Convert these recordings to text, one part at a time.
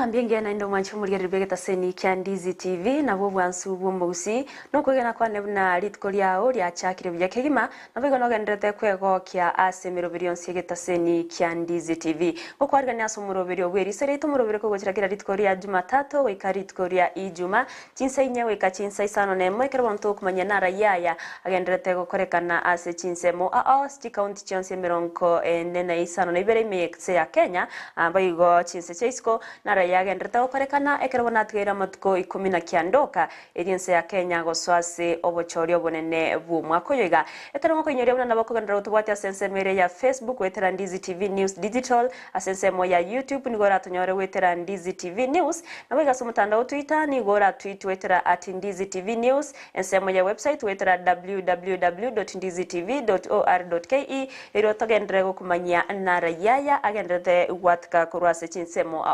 Mbienge na ndo mwanchu muri ribegeta seni kya Ndizi TV na bo bwansu bw'omusi no kwegena kwa nebuna litko lyao lya chakire bya kegima na bigo no gendete kwego kya asemero bilionsi geta seni kya Ndizi TV ngo kwarga ni asumuro bilio bweri serito muro bilio ko kira litko lya Jumatatu weka litko lya Ijuma chinsa inye weka chinsa isano ne mwekera bonto kumanya nara yaya agendete gukorekana ase chinsemo sti county chonse mirongo nena isano na ibere imekse ya Kenya ambayo chinse cheisko nara yagendete gukorekana ekerabona twera matuko 19 eriense ya Kenya goswase obochori obonene bw'umwaka yoiga ekeramo konyoria buna nabakogandira utubwate asensemere ya Facebook wetera Ndizi TV News Digital asensemo ya YouTube nigora tunyore wetera Ndizi TV News nabega sumutanda Twitter nigora tweet wetera @Ndizi TV News ensemo ya website wetera www.ndizitv.or.ke ero togendere kumanya nara yaya agendete watka kurwase chinsemo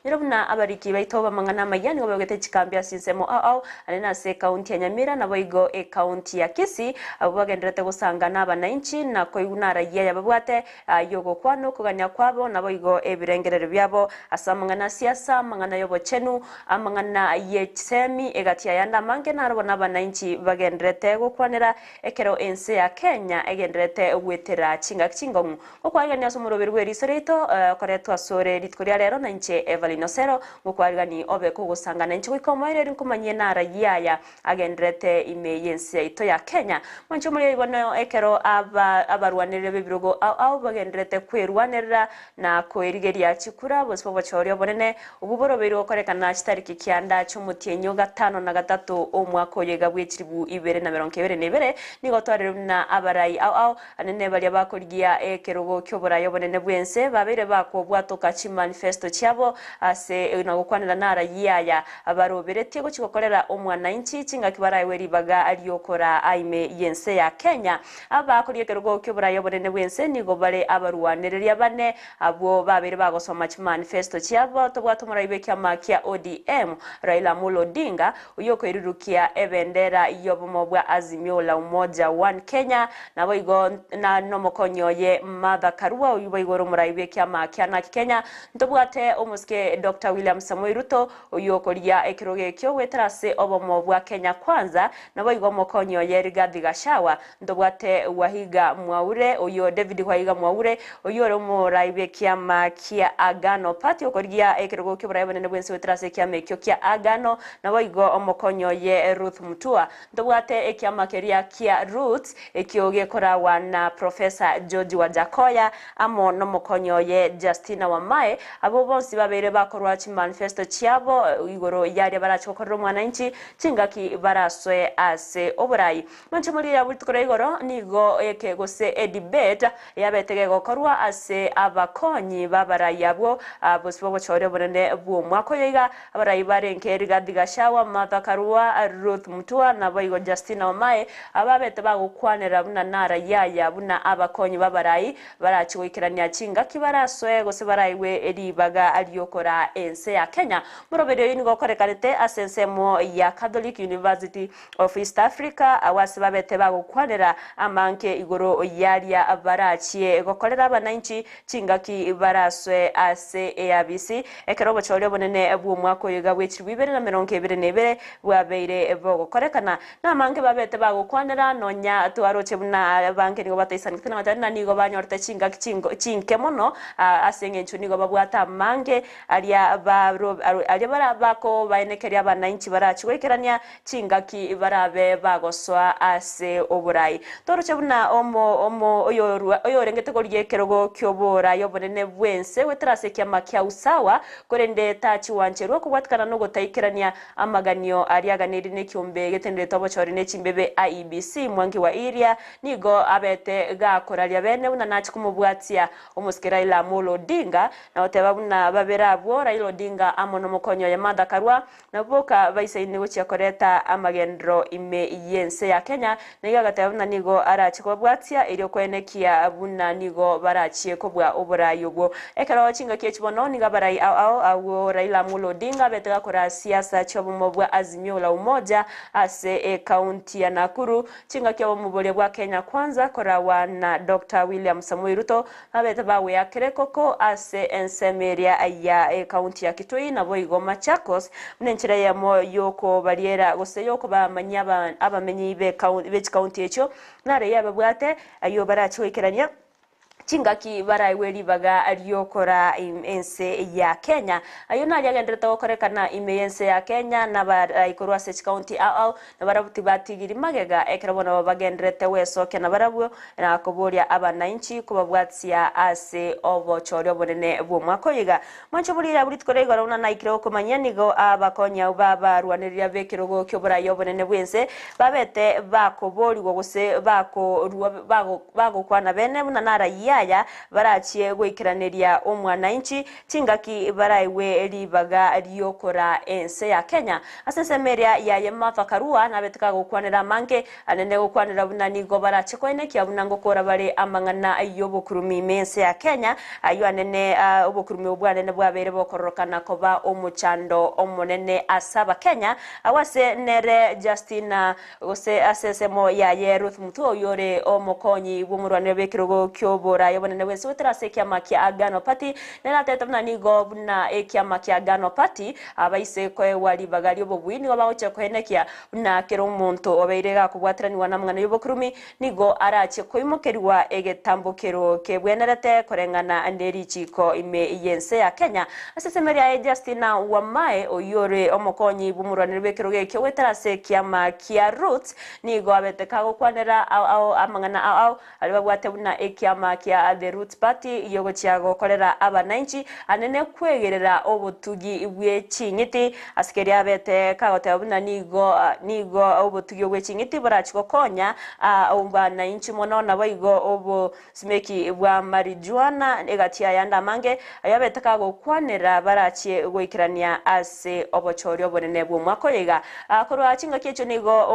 nyirabuna abariki baitoba mangana mayani ngobegete chikambya sinsemo anena se county ya Nyamira na boigo county ya Kisii abagenderete gusangana abananchi na koyunara yaya babwate yogo kwano kuganya kwabo na boigo ebirengerere byabo asamangana siasa mangana yobo chenu amangana yetsemi egatia yanda mange narabona abananchi bagenderete gukwanira ekero ense ya Kenya egenderete wetera chinga chingongu okwanya asumuro birweri serito koreto asore litkoria rero na nche Evalinocero mukwariga obe kugusangana nchi kwikomoire rinkumanye nara yaya agendrete imeyense ito ya Kenya mancho muri ibona ekero abarwanirire bibirugo bagendrete kwerwanirira na koerigeria chikura bospo bochori obonene ububoro biro korekana chitariki kyanda cy'umutienyo 5 na 3 omwaka yega bwechiribu 2022 nigo twarire na abarayi anene bali bakorigia ekerogo kyoburayo bonene bwense babere bakobwatoka chi manifesto cyabo ase nagukwanira nara yaya abaroberetie guchikokorera omwana inchi chinga kibaraye weribaga aliyokora aime yense ya Kenya abakoriye kerogo kyoburayo bonene bwense nigo bare abarwaniriria bane abo babere bagosoma chi manifesto cyabo tobwatumura ibekya makia ODM Raila Amolo Odinga uyoko irirukia ebendera yobomo bwa Azimio la Umoja One Kenya nabo igo na nomokonyoye Martha Karua uyubo igoro murayibekya makia na Kenya ntobwate omuske Dr. William Samoei Ruto uyokoria ekiroge kyo wetrase obomo bwa Kenya kwanza nabo igo mokonyoye Rigathi Gachagua ntobwate Wahiga Mwaure uyo David Wahiga Mwaure uyo murayibekya makia Agano Party okoria ekirogo kyo burayibone bwense wetrase kya mekyo kya Agano nabo igo omokonyoye Ruth Mutua ntobwate ekyama keria kya Roots ekyoge korawa na Professor George Wajakoya amo nomokonyoye Justina Wamae abo bonsi babere bakorwa chi manifesto cyabo igoro yari barachokorera umwananchi chingaki baraswe ase oburayi manche muri ya butukora igoro nigo ekegose debate yabetege gokorwa ase abakonyi babarayi abo bosbo bochore bonene bw'umwaka yiga abarayi barenke Rigathi Gachagua Martha Karua Ruth Mutua na boigo Justina Wamae ababete bagukwanira buna nara yaya buna abakonyi babarayi barachiwikirania chingaki baraswe gose barayiwe eribaga aliyokora ense ya Kenya murobere yinigo korekarete asensemo ya Catholic University of East Africa awasi babete bagukwanira amanke igoro yaria barachie gokorera abananchi chingaki baraswe ase ABC ekero bochore bonene bw'umwaka yiga wechirwe 2022 bwabeire bogokorekana na manke babete bagukwanira nonya twaroche buna banke nigo bataisanikana matana nigo banyorte chingaki chinkemono asenge nchunigo babwata mange aria bara bako baenekeria abananchi barachiwekerania chingaki barabe bagoswa ase oburayi toroche buna omo oyo rengete koriye kerogo kyobora yobonene bwense wetrase kya makia usawa korende tachi wancherwa kubwatkana no gotaikerania amaganio ariaganiri ne kyombe getendere tobochori ne chimbebe IEBC mwangi wa iria nigo abete gakoraria bene buna nachi kumubwatia omuske Raila Amolo Odinga na oteba buna babera abo Raila Odinga amono mokonyo ya Martha Karua na boka baise inigo chiakoreta amagendro ime yense ya Kenya niga gateba buna nigo arachi kubwatia iri kwenekia buna nigo barachie kobwa oburayo bwo ekero chinga kyechibono niga barai awo Raila Amolo Odinga betega kora siasa chobomo bwa Azimio la Umoja ase county ya Nakuru chinga kyo mubole bwa Kenya kwanza kora wana Dr. William Samoei Ruto abete bawe yakere koko ase ensemeria ya county ya Kitui na boigo Machakos mnenchira ya mo yoko bariera gose yoko bamanya abamenyi be county echo nare yababwate ayo barachwekerania chingaki baraiweri baga ariokora ense ya Kenya ayo nali agendreta gukorekana imeyense ya Kenya na baraikorwa Sech County au na barabuti batigiri magega ekerabona bagendrete wesoke na barabwo na kuburia abananchi kubabwatsia ase obochorio bonene bwo mwakoyiga mancho burira buri tkoregora una naikiro kumanyanigo abakonya baba rwaniriria bekirogo kyoburayo bonene bwense babete bakoborigo gose bago kwana bene muna naraya barachie gwikiraniria omwananchi chingaki baraiwe ribaga riokora ense ya Kenya asesemeria ya Martha Karua na beteka gukwanira manke anene gukwanira bunani go barache koine kya bunango kora bare amangana ayobokurumi mense ya Kenya ayo anene obokurumi obwanene bwabere bokorokana koba omuchando omonene asaba Kenya awase nere Justina gose asesemo ya Ruth Mutuo yore omokonyi bumurwanire bekirogo kyobora yobonene wese wetrase kiama kia Agano Party nena tetamna nigo buna kiama kia Agano Party abaise kwe wali bagari obubwini wabaoche kwenekia na kero muntu obeirega kubwatirani wanamngana yobokurumi nigo arache koimokeriwa egetambukero kebwenerete korengana nderi chiko ime yense ya Kenya asesemeria Justina Wamae oyore omokonyi bumurwanire bekiroge kyo wetrase kiama kia Roots nigo abeteka gukwanera au amangana au alibabwate buna kiama kia the Roots Party yogo chiago kolera abananchi anene kwegerera obutugi bwe chinyiti askeri abete kagote abuna nigo obutugi bwe chinyiti barachiko konya abananchi monona baigo obo smeki bwa marijuana negatia yanda mange ayabete kago kwanera barachie gwikirania ase obochorio bonene bwo mwakoyiga korwa chinga kyecho nigo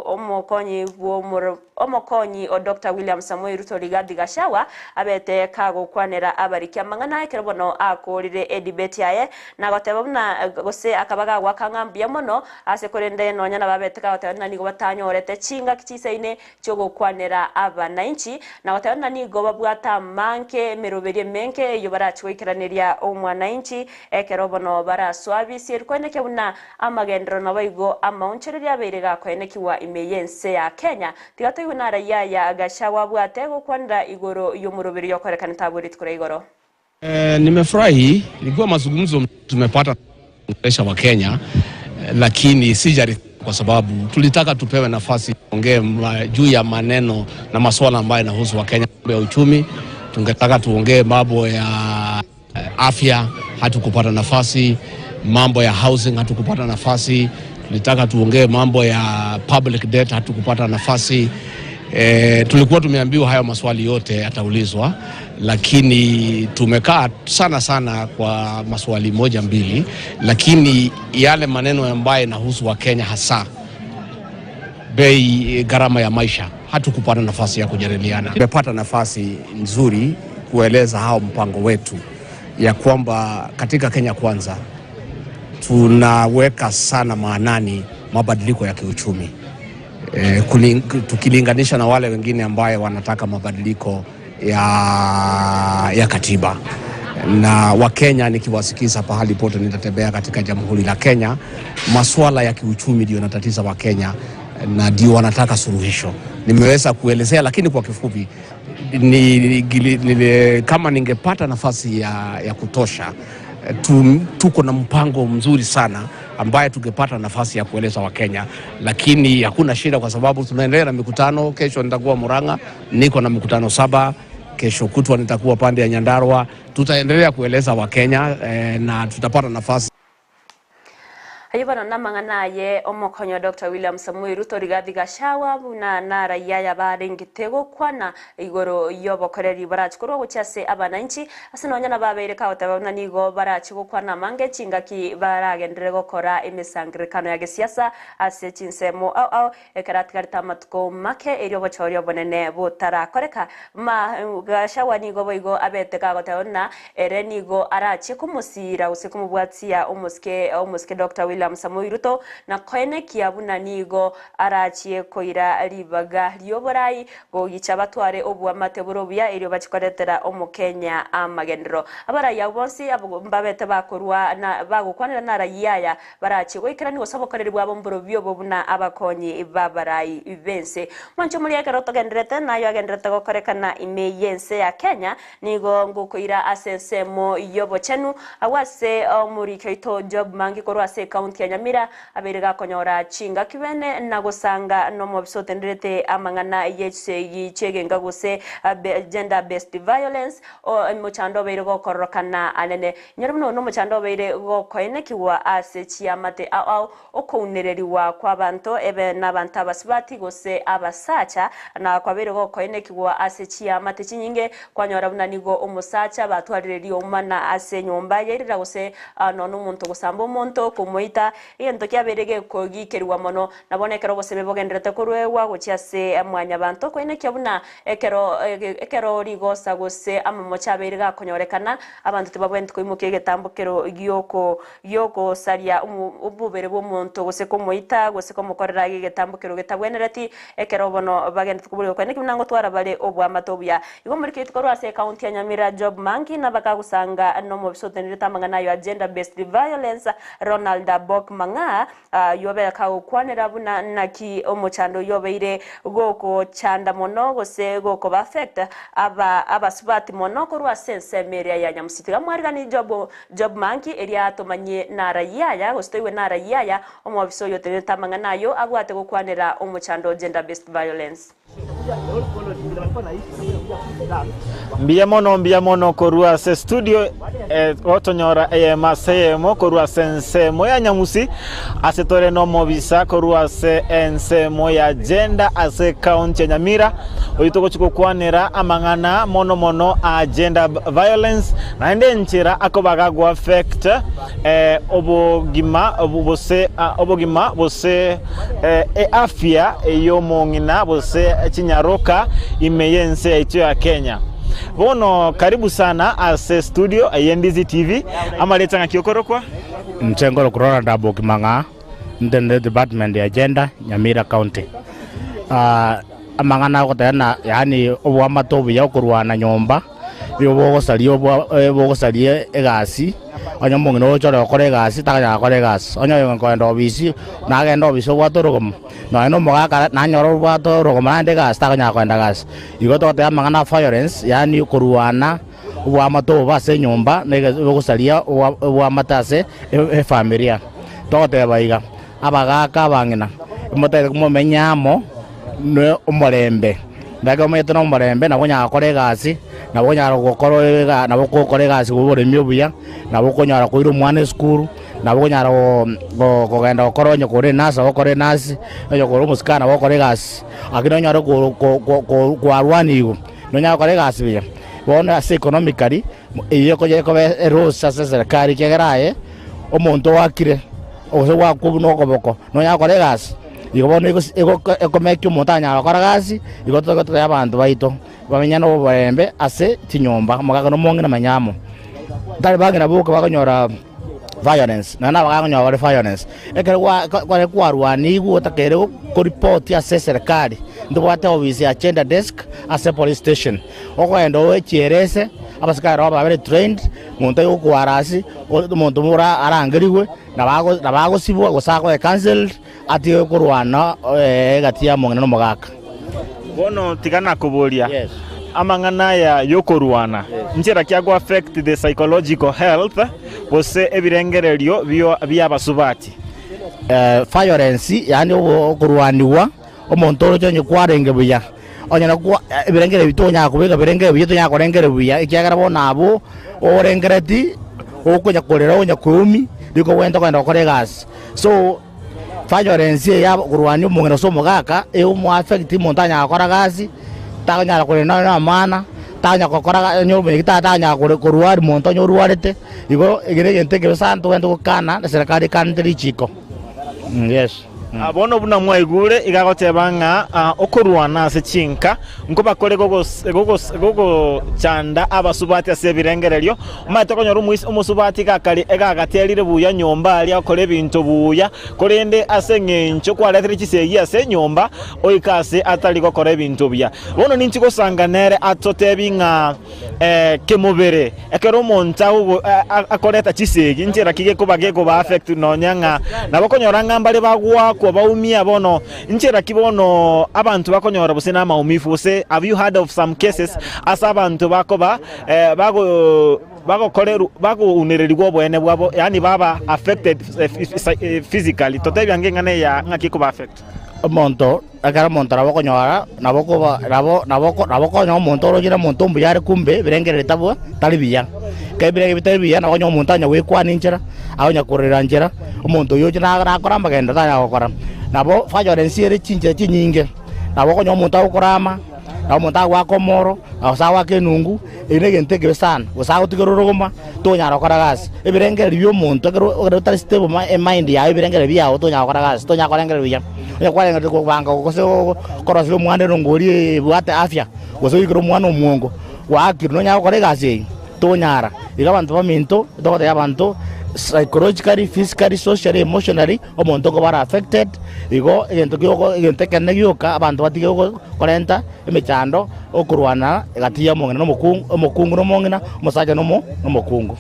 omokonyi bwo omokonyi o Dr. William Samuel Ruto Rigathi Gachagua abete kago kwanera abarikia mangana ekerbono akorire edibeti yaye na gotebona gose akabaga gwakangambia mono asekorende nonyana babete kagotebona nigo batanyorete chinga kichiseine cyogo kwanera abananchi na gotebona nigo babwata manke meroberie menke yo barachwikiraniria omwananchi ekerbono baraswabi sirkoneke buna amagendro na baigo amaunchereria berega kwenekiwa imeyense ya Kenya tigato nara ya Gachagua bwate gukwanira igoro yomurobiri yokorekana taburi tukure igoro. Nimefurahi ilikuwa mazungumzo tumepata kuongelesha wa Kenya lakini sijari kwa sababu tulitaka tupewe nafasi kuongea juu ya maneno na masuala ambayo yanahusu wa Kenya ya uchumi. Tungetaka tuongee mambo ya afya, hatukupata nafasi, mambo ya housing hatukupata nafasi, tulitaka tuongee mambo ya public debt hatukupata nafasi. Tulikuwa tumeambiwa hayo maswali yote yataulizwa lakini tumekaa sana kwa maswali moja mbili lakini yale maneno ambayo yanahusu wa Kenya hasa bei gharama ya maisha hatukupata nafasi ya kujadiliana. Tumepata nafasi nzuri kueleza hao mpango wetu ya kwamba katika Kenya Kwanza tunaweka sana maanani mabadiliko ya kiuchumi. Tukilinganisha na wale wengine ambaye wanataka mabadiliko ya katiba. Na Wakenya nikiwasikiza pahali pote nitatembea katika Jamhuri la Kenya, masuala ya kiuchumi ndio yanatatiza Wakenya na ndio wanataka suluhisho. Nimeweza kuelezea lakini kwa kifupi kama ningepata nafasi ya kutosha tuko na mpango mzuri sana ambaye tungepata nafasi ya kueleza wa Kenya lakini hakuna shida kwa sababu tunaendelea na mikutano. Kesho nitakuwa Murang'a, niko na mikutano 7, kesho kutwa nitakuwa pande ya Nyandarua. Tutaendelea kueleza wa Kenya na tutapata nafasi. Ayibana namangana ye omokonyo Dr. William Samuel Ruto Rigathi Gachagua buna nara yaya barengitego kwana igoro yobokoreri barachikoro guchase abananchi asinonyana babere kaotabana nigo barachiko kwana mange chingaki baragendere gukora imisangirikano ya gisiasa ase chinsemo au ekaratikari matko make eryo bochorio bonene butarakoreka Gachagua nigo boigo abete kaotabana ere nigo arachiko musira usikumubwatia umuske Dr. William William Samoei Ruto na koene kiabuna nigo arachie koira ribaga rioborai gogicha batware obwamate burobia irio bachikoretera omukenya amagendero abaraya bonsi abambabete bakorwa na bagukwanira na rayaya barachie goikira ni gosabokoreri bwabo mburobio bobuna abakonyi babarai bense mancho muri yakero togendrete nayo agendrete gokorekana imeyense ya Kenya nigo ngukoira asensemo yobochenu awase muri keito job mangi korwa se county ya Nyamira abirega konyora chinga kibene na gusanga no mo bisotenderete amangana yese yichegenga guse gender based violence o muchando beire gokorokana anene nyaruno no muchando beire gokoenekiwa ase chiamate au okunereriwa kwa bantu ebe nabantu abasibati gose abasacha na kwa beire gokoenekiwa ase chiamate chinyinge kwanyora bunanigo umusacha batwarire umana ase nyomba yerira gose none umuntu gusamba umuntu kumuita yento kyaberege kogikeriwa mono nabonekero gose bebogendrete kurwewa gucyase mwanya bantu kwene kyabuna ekero rigosa gose amamo cyaberega konyorekana abantu tibabwente kwimuke getambukero yoko saria ububere bw'umuntu gose kumuita gose komukorera getambukero getabwenerati ekero bono bagende kuburi kwene kinango twarabale obwamatobya igo muri kitkorwa se county ya Nyamira job manki nabakagusanga no mu bisotenire tamangana yo agenda based violence Ronald Bok manga yobe akakwanira buna naki omuchando yobeire goko chanda mono gose goko affect abasubati mono korwa sense meria ya nyamusitiga mwarigani job manki eria tomanye na rayaya gostoiwe na rayaya omu biso yotenire tamangana yo agwate gokwanira omuchando gender based violence mbia mono korua se studio otonyora masemo korua sense moya nyamusi asetore no mobisa korua se ense moya gender ase county ya Nyamira oyitoko chikokwanira amangana mono agenda violence na ende nchira akobaga go affect obogima bose afya yo mongina bose chinyaroka imeyense ito ya Kenya. Bono karibu sana ase studio ya Ndizi TV amaleta ngakiyokorokwa Mchengolo kurora ndabo kimanga ndende department ya agenda Nyamira county. Amangana kotana yani obwamatobu ya kurwana nyomba byogosalie egasi onyomongi no choro kore gasi takanya kore gas onyo ngendo obisi na gendo obiso watorokom no mogaka na nyoro watorokom ande gas takanya kwenda gas igoto te amangana violence yani kurwana obwamatobu base nyomba negosalia obwamatase familia tote baiga abagaka bangina motete kumenyamo no omorembe ndaga mweto no morembe na bonya kore gasi na bonya gukoroega na bukokore gasi gubore myobuya na bokonyara koiro mwana school na bokonyara kugenda koronyo kore nasa okore nasi yo koro musikana bokore gasi akino nyara ko arwanigo no nyara kore gasi biya bona economically iyo koje ko erosa serikali kegeraye omuntu wakire ozo wakubuno koboko no nyara kore gasi igobona ekomekyo mutanya akoragasi igotogoto y'abantu baito bamenya no barembe ase tinyomba magaga no monge na manyamo tali bagina buka bagonyora violence na baganyora violence ekere kwa rwani gu otakere ko report ya serikali ndobate obisi ya gender desk ase police station okwendo echierese abasikara babere trained muntu yo kwarasi muntu mura arangeriwe na bago sibwa gosako cancelled ati kurwana gatia mongena no mogaka bono tigana kuburia yes amangana ya yokorwana njera kyago affect the psychological health bose ebirengererio bya basubati violence yani kurwaniwa omuntu cyo nyikwarenge buya onyana kwa ebirengere bitonya kubega birengere bitonya korengere buya ikyagara bona abo orengereti okunya kolera onya kumi diko wenda kwenda kore gas so violence ya kurwani umungena so mugaka umu affect montanya akora gasi tanya kolena na mana tanya kokora nyobe tanya kurwari montonyo ruarete igo igere yente ke santo wenda kana serikali country chiko yes abono buna mwaigure igagotebanga okurwana ase chinka nko bakore gogo chanda abasubati ase birengererio mato konyora umusubati gakari egagaterire buya nyomba ali akore ebintu buya korende ase ngencho kwaretire chisegi ase nyomba oikase atali gokora ebintu buya bono ninchi gosanganere atotebinga kemubere ekero monta ugo akoreta chisegi njera kige kuba affect nonyanga nabakonyora ngambale bagwa ko baumia bono njera kibono abantu bakonyora buse na maumifu buse. Have you heard of some cases asa abantu bakoba bago unererigwo bwene bwabo yani baba affected physically totebyange ngane ya ngakiko ba affect monto akara monto nabokonyora nabokonyo monto rogira monto mbuyare kumbe birengere tabwa talibiya kaibirenge bitalibiya nakonyo monto anya wekwa ninjera ahonya korera njera omonto yoje nakora magenda tanya gukora nabo fajore nsire chinje chinyinge nabokonyo monto akorama na monto agwakomoro asawa kenungu inegente kebesana usago tigerorogoma tonyara kora gas ibirengere byo monto kero tali stable mind ya ibirengere bya tonyara kora gas tonya korengere bya kwa ngati ko banga ko se korosilo mwande ngori bwate afya woso ikiro mwana omuongo wa akiro nya kore gase tonyara igabantu baminto dote yabantu psychologically, physically, socially, emotionally omonto ko bara affected igo egento kene gyoka abantu batige ko korenta emechando okurwana gatiya mongena no mokungu no mongena musaja no mokungu.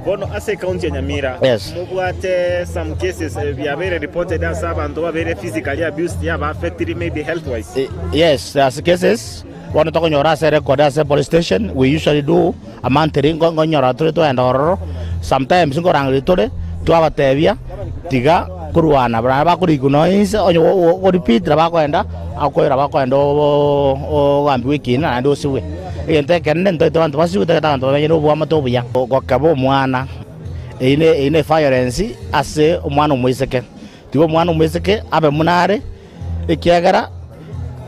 Bono ase county ya Nyamira mubwate some cases are very reported as abantu very physically abused ya affected maybe health wise. Yes, there are cases one to nyora se record as a police station. We usually do a monitoring nyora to and horror sometimes ngorang litore to abatebia tiga kurwana bana bakuri kunoise onyo repeat rabakwenda akoira bakwenda o gambi wikina ndo siwe ente kenne ndo abantu basiwe tanto banyeno bwa matobuya gokabo mwana ine violence ase omwana omwiseke tibo mwana omwiseke abe munare ekiagara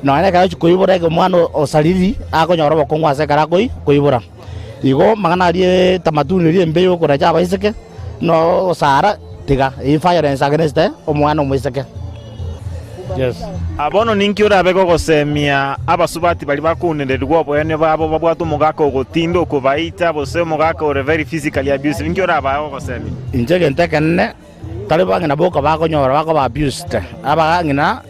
no ane kara chukuyibura ke mwana osaliri akonyora bokongwa ase kara kuyibura igo magana rie tamaduni rie mbeyo kora jaba iseke no sara tiga violence against omwana omwiseke. Yes. Abono ninkiura abego gosemia abasubati bali bakunererwa bwene babo babwatu mugako gotindo kubaita bose mugako very physically abusive ninkiura abago gosemia injege ntekenne talibangi na boka bakonyora bako ba abused abangina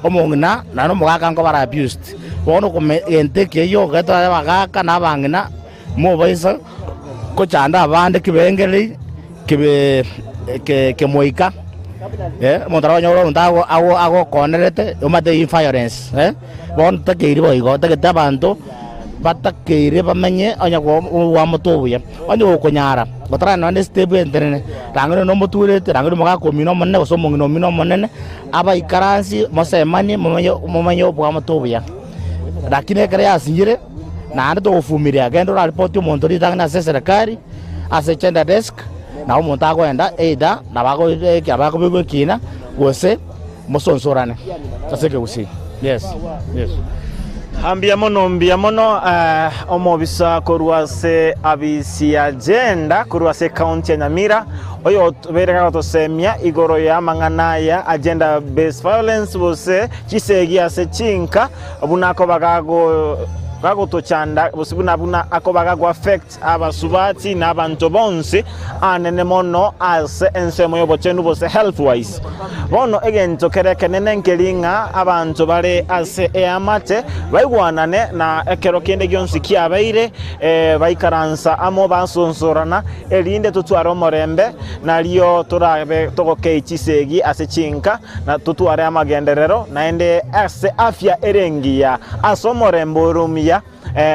omongina na no mugaka ngo bara abused bono enteke yo gato abagaka na bangina mo baisa ko chanda abande kibengeli ke moika montara nyoro ndago ago konerete umate violence bon takiri boigo takita bantu batakiri bamenye onya wa motobuya onyo konyara gotara no stable enterene rangiro no moturete rangiro muga komino monne so mongino mino monene aba ikaransi mosemani momanyo bwa motobuya lakini kare asingire na ando ofumiria agendo report monto ritanga serikali ase chenda desk na umuntu agwenda either nabako abako bego kina wose musonsorane taseke usi. Yes. Ambia mono omobisa korwase abisi agenda korwase county ya Nyamira oyo bereka tosemia igoro ya manganaya agenda based violence bose chisegi ase chinka bunako bagago tochanda buna akobaga go affect abasubati na abantu bonse anene mono as ensemo yobochenu bose health wise bono egento kereke nenenkelinga abantu bale as eamate baigwanane na ekero kende gyonsi kiabaire baikaransa amo basonsorana elinde tutwara omorembe naliyo turabe togoke chisegi ase chinka na tutware amagenderero naende ase afya erengia asomorembe urumia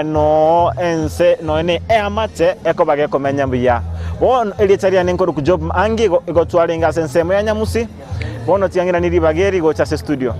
no ense no ene amate ekobage komenya mbuya bon elitaria nenkoro ku job angi go twalinga sensemo ya nyamusi bono tiangira niri bageri go cha studio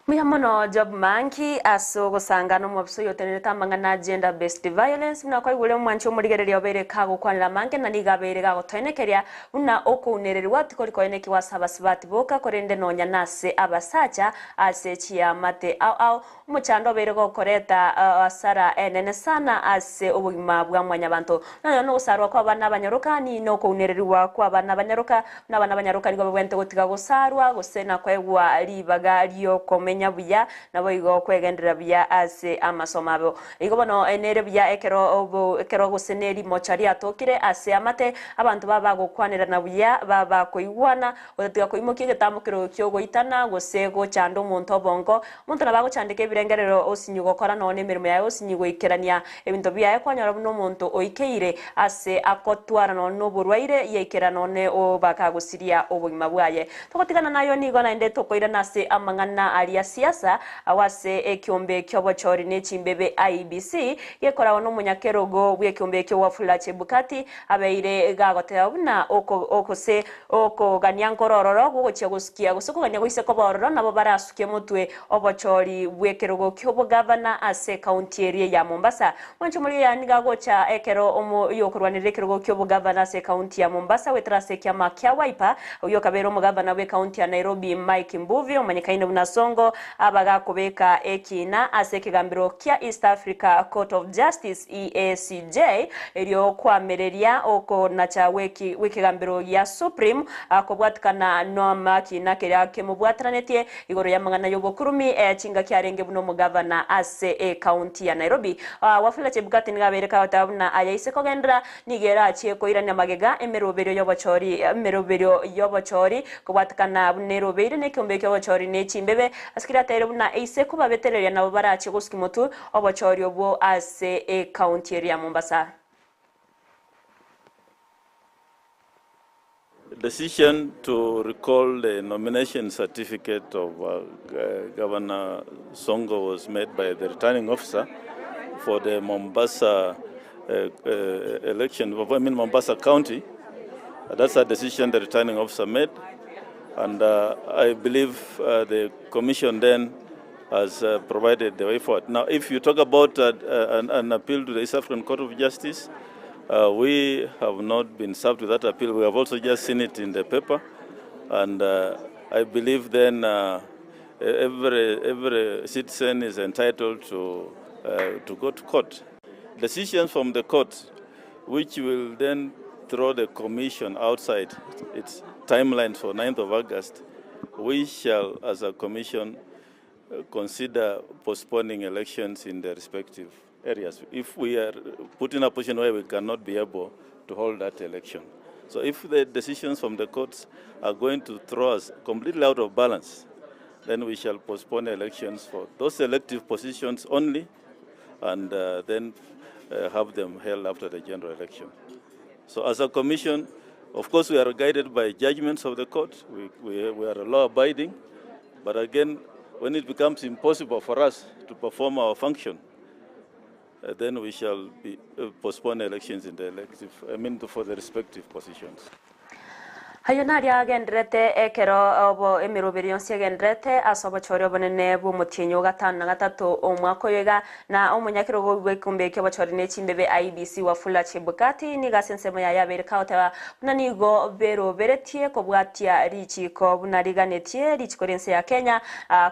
Muyamono job manki aso gusangana mu biso yotenere tamangana gender based violence muna kwa igule mwancho murigereria obere kago kwanira manke na nigabere gago toenekeria una okunererwa tikorikoeneki wasabasibati boka korende nonya nase abasacha ase chia mate au umuchando obere gokoreta asara enene sana ase obugima bwa mwanya bantu nayo no gusarwa kwa bana banyaruka ni no kunererwa kwa bana banyaruka na bana banyaruka nigo bwente gotiga gusarwa gusena kwegwa ribaga ryo komenya buya nabo igo kwegendera buya ase amasomabo igo bono enere buya ekero guseneri mochari atokire ase amate abantu baba gukwanira na buya baba koigwana odatiga koimokie getamukiro kyo goitana gosego chando muntu bongo muntu nabago chandike birengerero osinyugo kora none mirimo yayo osinyigo ikerania ebinto bya ekwanyara buno muntu oikeire ase akotwara no burwaire yekera none obaka gusiria obugima bwaye tokotigana nayo nigo na inde tokoira nase amangana alia siasa awase ekiombe kyobochori nechimbebe IBC yekorawo no munyakerogo bwekiombe kyo wafula chebukati abeire gagotera buna okose ganyankorororo gugochia gusikia gusukuganya guise kobororo nabo barasuke mutwe obochori bwekerogo kyobo governor ase county area ya Mombasa mwancho muri yaniga gocha ekero omo yokurwanire kerogo kyobo governor ase county ya Mombasa wetrase kyama kya Wiper uyo kabero mo governor we county ya Nairobi Mike Mbuvi omanyikaine buna songo abaga kubeka ekina ase kigambiro kya East Africa Court of Justice EACJ elio kwamereria oko nacha wekigambiro ya Supreme akobwatkana no makina kera kemubwatраnetie igoro yamangana yobokurumi chinga kyarenge buno mugavana ase county ya Nairobi wafula chebukati ngabereka otabuna ayaise kogendra nigera achie koiranya magega emeroberio yobochori kubwatkana bunerobere nekombe kyobochori nechimbebe askira tere buna eise kuba betereria nabo barachi guskimotu obochori obwo ase county area Mombasa. Decision to recall the nomination certificate of Governor Songo was made by the returning officer for the Mombasa election, Mombasa County. That's a decision the returning officer made, and I believe the commission then has provided the way forward. Now, if you talk about an appeal to the East African Court of Justice, we have not been served with that appeal. We have also just seen it in the paper, and I believe then every citizen is entitled to go to court. Decisions from the court, which will then throw the commission outside its timeline for 9th of August, we shall, as a commission, consider postponing elections in the respective areas if we are put in a position where we cannot be able to hold that election. So if the decisions from the courts are going to throw us completely out of balance, then we shall postpone elections for those elective positions only, and then have them held after the general election. So as a commission, of course, we are guided by judgments of the court. We are law-abiding, but again, when it becomes impossible for us to perform our function, then we shall postpone elections in the for the respective positions. Hayonari agendrete ekero obo emiroberion siagendrete asobo chori obonene bu mutinyo gatanu na gatatu omwako yega na omunyakiro bwekumbe kyo bachori nechimbebe IBC wafula chebukati ni gasensemo ya yabereka otaba bunanigo bero beretie kobwatia richiko bunariganetie richikorense ya Kenya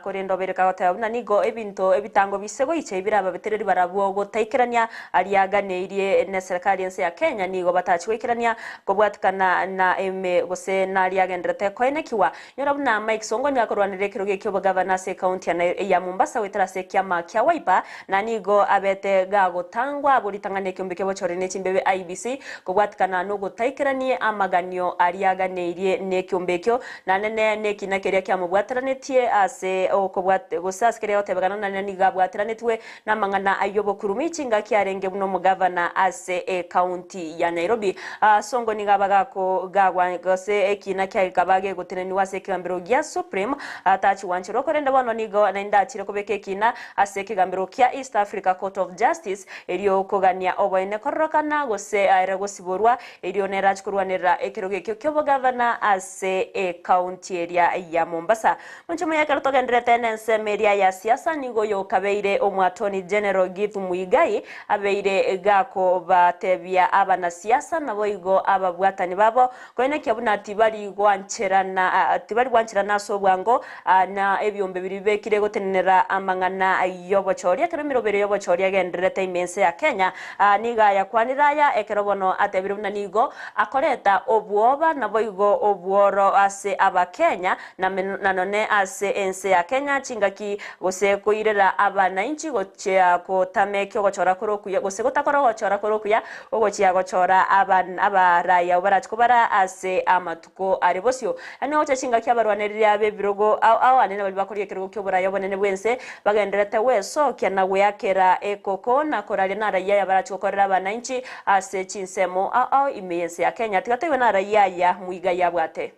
korendo bereka otaba bunanigo ebinto ebitango bisego iche biraba betereri barabuo gotaikerania aliaganeirie ne serikali ense ya Kenya nigo batachwekerania kobwatkana na eme se naria gendrete koenekiwa nyorabuna Mike Songo ni akorwanire kiroge kyo governor se county ya Mombasa wetrase kyama kya Wiper na nigo abete gagotangwa buritangane kyombe kyo bochori nechimbebe IBC kobwatkana no gutaikiranie amaganio ariaganeirie ne kyombe kyo na nene nekina keria kya mubwataranetie ase okobwate gosaskere otebagana na niga bwataranetwe na mangana ayobo kurumi chinga kyarenge buno mu governor ase county ya Nairobi. Songo ni gabaga ko gagwa gose ase ekina kya kabage guteneni wase kigambiro gya Supreme atachi wanchiro korenda bono nigo nainda chire kubeke kina ase kigambiro kya East Africa Court of Justice elio kogania oboine korokana gose aira gosiborwa elio nerachi kurwanira ekiroge kyo governor ase county area ya Mombasa munchimo ya karto gendrete nense media ya siasa nigo yo kabeire omwatoni General Gift Muigai abeire gako batebya abana siasa nabo igo ababwatani babo koine kyabuna tibali gwancherana so bwango na ebyombe biribekire gotenera amangana yobochoria keremiro yobochoria gendrete imense ya Kenya niga ya kwaniraya ekerobono atebiruna nigo akoreta obwoba nabo igo obworo ase abakenya na none ase ense ya Kenya chingaki gose kuirera abana inchi gochya kotamekyo gochora kurokuya gose gotakora gochora kurokuya ogochya gochora abaraya obarachikobara ase amatuko aribosyo ani ocha chingaki abarwanirira bebirogo au anene bali bakoriye kirogo kyoburaya bonene bwense bagenderete weso kyana gweyakera ekoko na korali na raya barachikokorera abana inchi ase chinsemo au imense ya Kenya tigatewe na raya ya Muigai yabwate.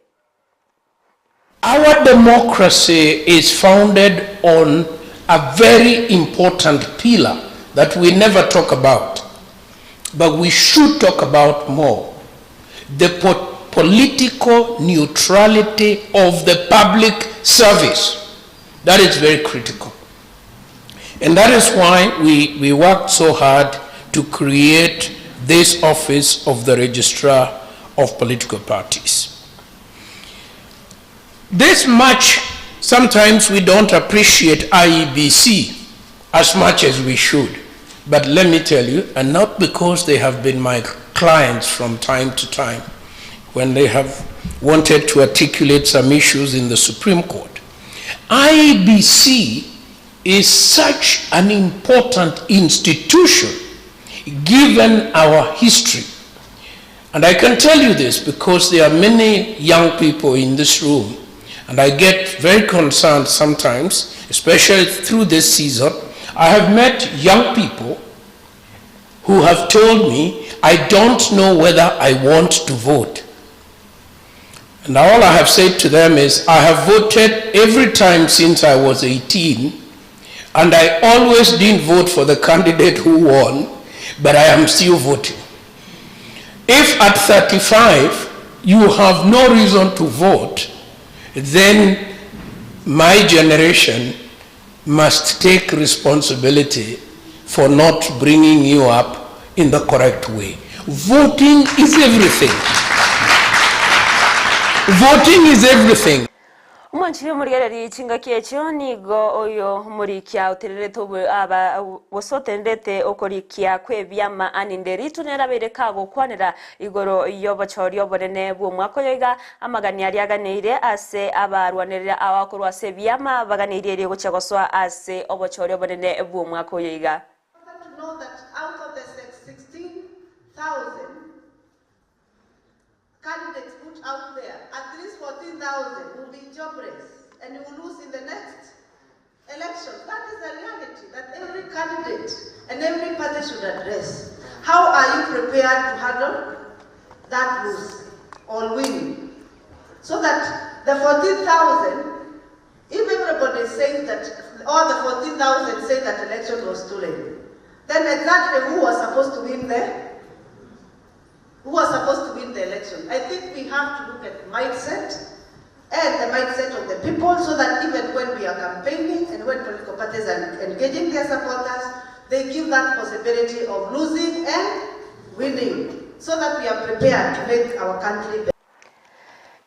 Our democracy is founded on a very important pillar that we never talk about, but we should talk about more. The political neutrality of the public service. That is very critical. And that is why we worked so hard to create this office of the Registrar of Political Parties. This much, sometimes we don't appreciate IEBC as much as we should. But let me tell you, and not because they have been my clients from time to time, when they have wanted to articulate some issues in the Supreme Court. IEBC is such an important institution given our history. And I can tell you this because there are many young people in this room, and I get very concerned sometimes, especially through this season. I have met young people who have told me, I don't know whether I want to vote. And all I have said to them is, I have voted every time since I was 18, and I always didn't vote for the candidate who won, but I am still voting. If at 35 you have no reason to vote, then my generation must take responsibility for not bringing you up in the correct way. Voting is everything. Voting is everything. Mwanchiri murigereri chingaki echo nigo oyo murikia uterere tobu aba wosotendete okorikia kwebyama aninderi tunera berekago kwanera igoro yobochori oborene bwo mwako yoiga amagani ari aganire ase abarwanirira abakorwa ase byama baganire gochagoswa ase obochori oborene bwo mwako yoiga. To know that out of the 16,000 candidates put out there, at least 14,000 will be jobless and will lose in the next election. That is a reality that every candidate and every party should address. How are you prepared to handle that lose or win? So that the 14,000, if everybody says that, all the 14,000 say that election was stolen, then exactly who was supposed to win there? Who was supposed to win the election? I think we have to look at mindset and the mindset of the people so that even when we are campaigning and when political parties are engaging their supporters, they give that possibility of losing and winning so that we are prepared to make our country better.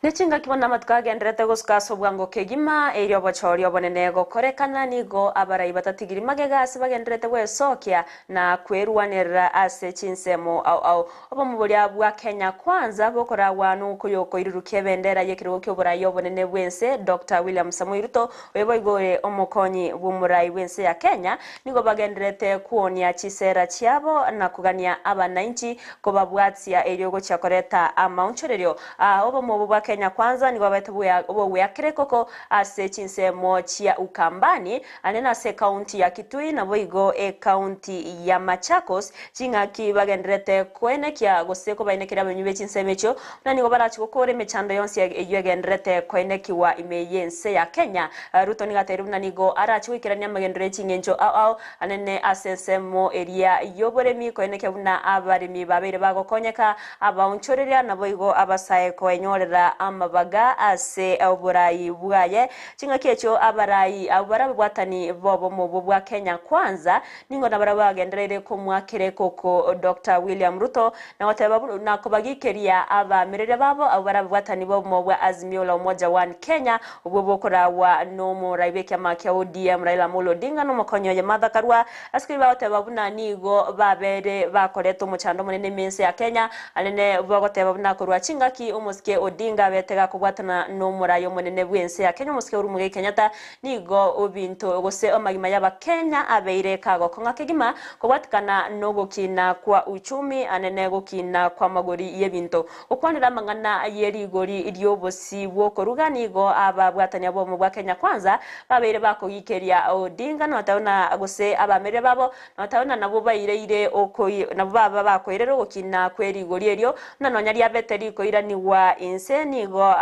Nechinga kibona matuka gendrete goskaso bwango kegima eryo bochori obonene gokorekana nigo abarai batatigiri magega ase bagendrete wesokia na kwerwanira ase chinsemo au obomubulia bwa Kenya kwanza bokora wanu kuyoko iruruke bendera yekirigo kyoburayi obonene bwense Dr. William Samoei Ruto oyoboigore omokonyi bw'umurai bwense ya Kenya nigo bagendrete kuonia chisera chiabo na kugania abananchi kobabwatsia eryo gochakoreta amauncherero obomubu bwa Kenya kwanza nigo bete bwa kireko ase chinsemo chia Ukambani anena se county ya Kitui na boigo county ya Machakos chingaki bagendrete kwene kya goseko bainekira benyube chinsemecho na nigo barachikokore mechando yonse yegendrete kwene kiwa imeyense ya Kenya. Ruto nigateru na nigo arachikirania magendere chingencho au anene asensemo eria yoboremi kwene kyabuna abarimi babere bagokonyeka abaunchoreria na boigo abasaye kwenyorera amabaga ase oburayi bwaye chingaki echo abarayi abara bwatani bobo mu bwa Kenya kwanza ningo na barabagenderere ko mwakire koko Dr. William Ruto na watababu na kubagikeria abamirire babo abara bwatani bobo mu bwa Azimio la Umoja One Kenya ubwo bokora wa nomo raibeke makya ODM Raila Amolo Odinga no mukonyo ya Martha Karua askiri batababu na nigo babere bakoreto muchando munene mense ya Kenya anene bagotababu na kurwa chingaki umuske Odinga betega kubwatana no murayo munene bwense ya Kenya umuske urumuge Kenyatta nigo ubinto gose amagima yaba Kenya abeire kago konga kigima kubwatikana no gukina kwa uchumi anene gukina kwa magori yebinto ukwanira mangana yeri gori iryobosi wokoruga nigo ababwatanya bo mu bwa Kenya kwanza babeire bakogikeria Odinga no taona gose abamere babo no taona nabo bayireire okoyi nabo baba bakoirero gukina kweri gori eryo nano nyari abeteri koira ni wa insenigo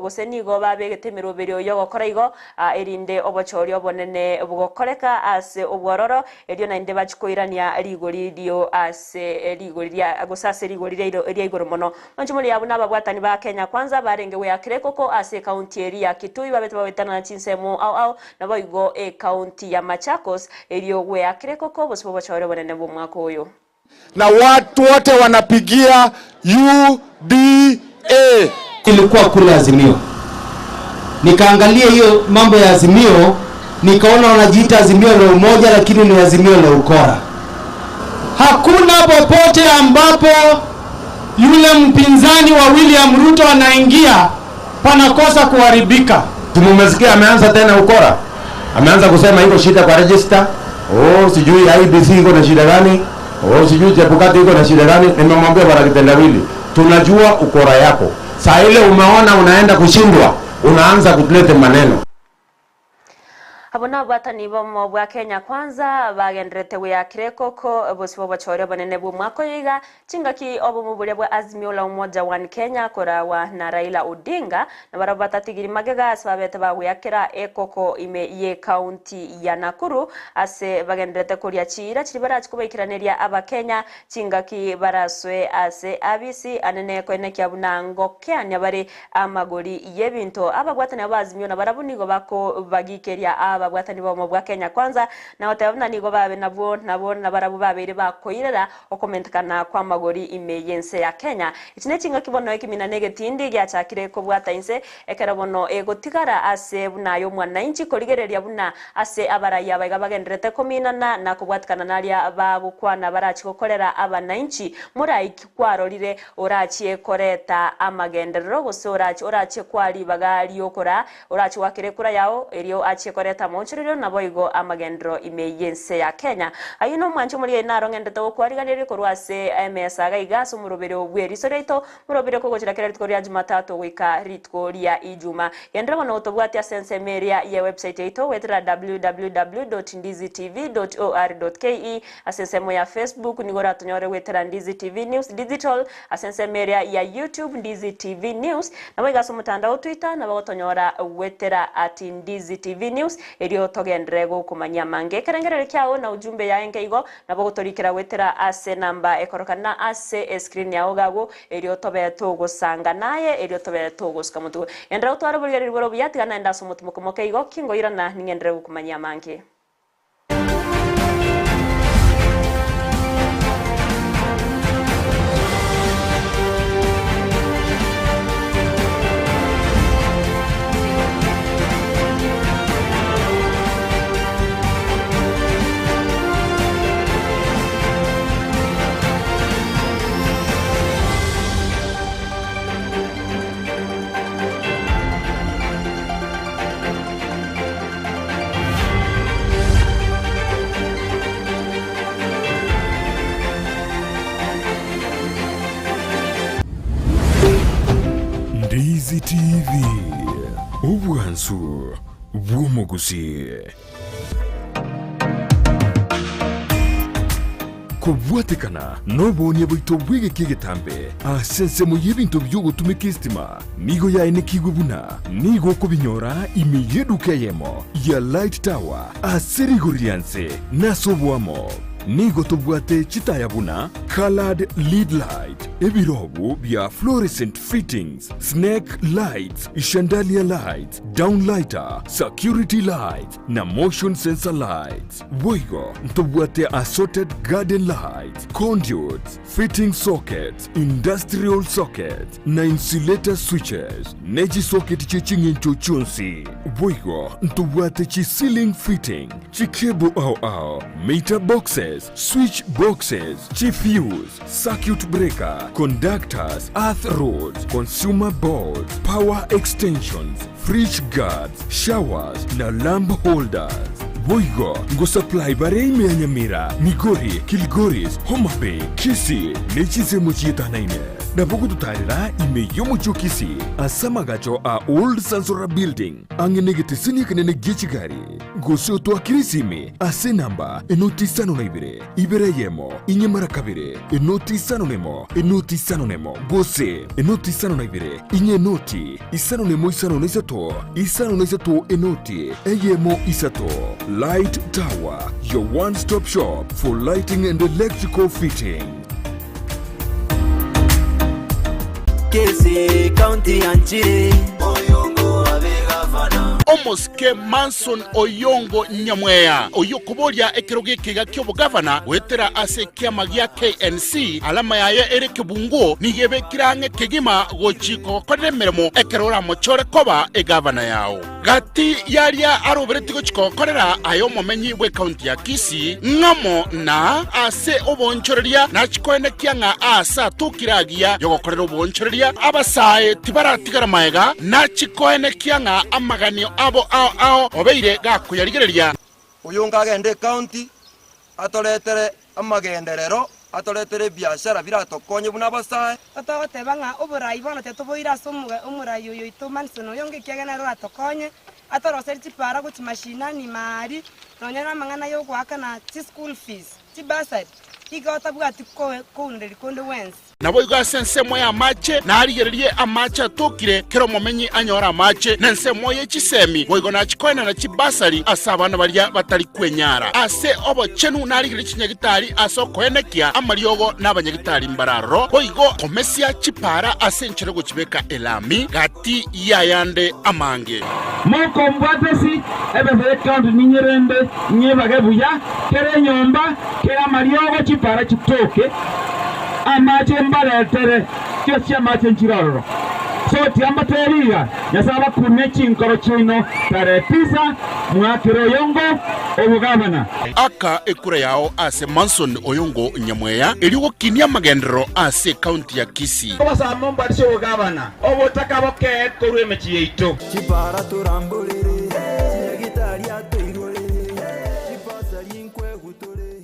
gose nigo babegetemero berio yo gokora igo erinde obochori obonene bugokoreka ase obwororo eryo na inde bachikoirania rigori rio ase rigori ya gosase rigori rio eria igoro mono onchumuri yabuna babwatani ba Kenya kwanza barengewe ya Kirekoko ase county area Kitui babete babetana na chinsemo au na boigo county ya Machakos eryo we ya Kirekoko bosibo bochori obonene bumwako uyo na watu wote wanapigia UDA. Ilikuwa kule Azimio, nikaangalia hiyo mambo ya Azimio, nikaona wanajiita Azimio la umoja lakini ni Azimio la ukora. Hakuna popote ambapo yule mpinzani wa William Ruto anaingia panakosa kuharibika. Tumemsikia ameanza tena ukora, ameanza kusema iko shida kwa register, sijui IBC iko na shida gani, sijui Chebukati iko na shida gani. Nimemwambia bwana Kitendawili, tunajua ukora yako. Saa ile umeona unaenda kushindwa, unaanza kuleta maneno. Abona batani bomo bwa Kenya kwanza bagendrete we ya Kirekoko bosibo bachore banene bumwako yiga chingaki obo mubule bwa Azimio la Umoja One Kenya korawa na Raila Odinga na barabata tigiri magega sabete ba yakira ekoko ime ye county ya Nakuru ase bagendrete koria chira chibara chikubaikiranira aba Kenya chingaki baraswe ase abisi anene kwene kyabuna ngokya bari amagori yebinto abagwatana ba Azimio na barabunigo bako bagikeria babwatani bo mu bwa Kenya kwanza na watabona nigo babe nabo na barabu babere bakoirera okomentakana kwa magori imeyense ya Kenya itine chinga kibono ekimina negetindi gya chakire ko bwata inse ekerabono egotigara ase bunayo mwana inchi koligereria buna ase abaraya bagendrete kominana na kubwatikana naria babukwana barachi kokorera abananchi muraiki kwarorire orachi koreta amagenderero gosorachi orachi kwari bagali okora orachi wakire kura yao erio achi koreta monchiriro na boigo amagendro imeyense ya Kenya ayino mwancho muri naro ngendete okwariganire korwase MSA gaigaso murobere obweri soreito murobere kogochira kera ritkoria Jumatatu wika ritkoria Ijuma yendra bono tobwati asense meria ya website ito wetra www.ndizitv.or.ke asense mo ya Facebook nigora tunyore wetra Ndizi TV News Digital asense meria ya YouTube Ndizi TV News na boigaso mutandao Twitter na bagotonyora wetra @Ndizi TV News erio togendrego kumanya mange kerengerere kyao na ujumbe ya engeigo na bogotorikira wetera ase namba ekorokana ase screen ya ogago erio tobeto gusanga naye erio tobeto gusikamutu endra utwara buri riboro byatigana ndaso mutumukomoke igo kingo irana ningendrego kumanya mange. Obumansu Bumugusi Kubwatikana nobonie boito bwege kigetambe asense mu yebinto byogutumika istima nigo ya enekigubuna nigo kubinyora imiyeduka yemo ya light tower aserigorianse nasobwamo nigo tubwate chitayabuna colored lead light ebirobu bya fluorescent fittings snake lights chandelier lights downlighter security lights na motion sensor lights boigo tubwate assorted garden lights conduits fitting sockets industrial sockets na insulator switches neji socket chichingincho chunsi boigo tubwate chi ceiling fitting chi cable au meter boxes switch boxes, chief fuse, circuit breaker, conductors, earth rods, consumer boards, power extensions, fridge guards, showers, na lamp holders. Boigo, ngo supply bare ime Nyamira, Migori, Kilgoris, Homa Bay, Kisii, nechize muchita naine. Na bogu tutarira ime yomo chokisi, asamagacho a old Sansora building, angenegete sini kanene gechigari. Gosio to akirisime, ase namba, enoti sano na ibere yemo, inye marakabire, enoti sano nemo, gose, enoti sano na inye noti, isano nemo isato, enoti, eyemo isato. Light Tower, your one-stop shop for lighting and electrical fitting. Kesi County Anchiri Oyongo Abegafana Omoske Manson Oyongo Nyamweya Oyokobolia ekeroge kega kyobo gavana wetera ase kiama gya KNC alama yayo ere kibungo nigebe kirange kegima gochiko kodemeremo ekerora mochore koba e gavana yao gati yaria aroberetigo chiko korera ayo momenyi we county ya Kisii ngamo na ase obonchoreria na chikoene kianga asa tukiragia yogokorera obonchoreria abasae tibaratigara maega na chikoene kianga amaganio abo ao obeire gakuyarigereria Oyonga agende county atoletere amagenderero atoletere biashara biratokonye buna basae atogotebanga oburayi bona tetoboira somuga omurayi oyo itomanson Oyonge kiagena ro atokonye atoroserchi para guchi mashinani mari nonyana mangana yo gwaka na school fees ti basari igota bwati kunderi konde wens nabo igasense moya mache na arigererie amache atokire kero momenyi anyora amache nense moye chisemi boigo na chikoena na chibasari asabana baria batari kwenyara ase obo chenu na arigererie chinyagitari asokoenekia amariogo n'abanyagitari mbararo boigo komesia chipara ase ncherego chibeka elami gati yayande amange moko mbwatesi ebe count ninyerende nyebage buya kere nyomba kera mariogo chipara chitoke amache mbaletere kyosya amache nchiroro so tiamba teriga yasaba kunechi nkoro chino tare 9 mwakiro Oyongo obugavana aka ekura yao ase Manson Oyongo Nyamweya eliwo kinia magendero ase county ya Kisii obasa momba disho obugavana obotaka boke korwe mechi yeito chipara turambulire gitari atoirole chipasa linkwe gutore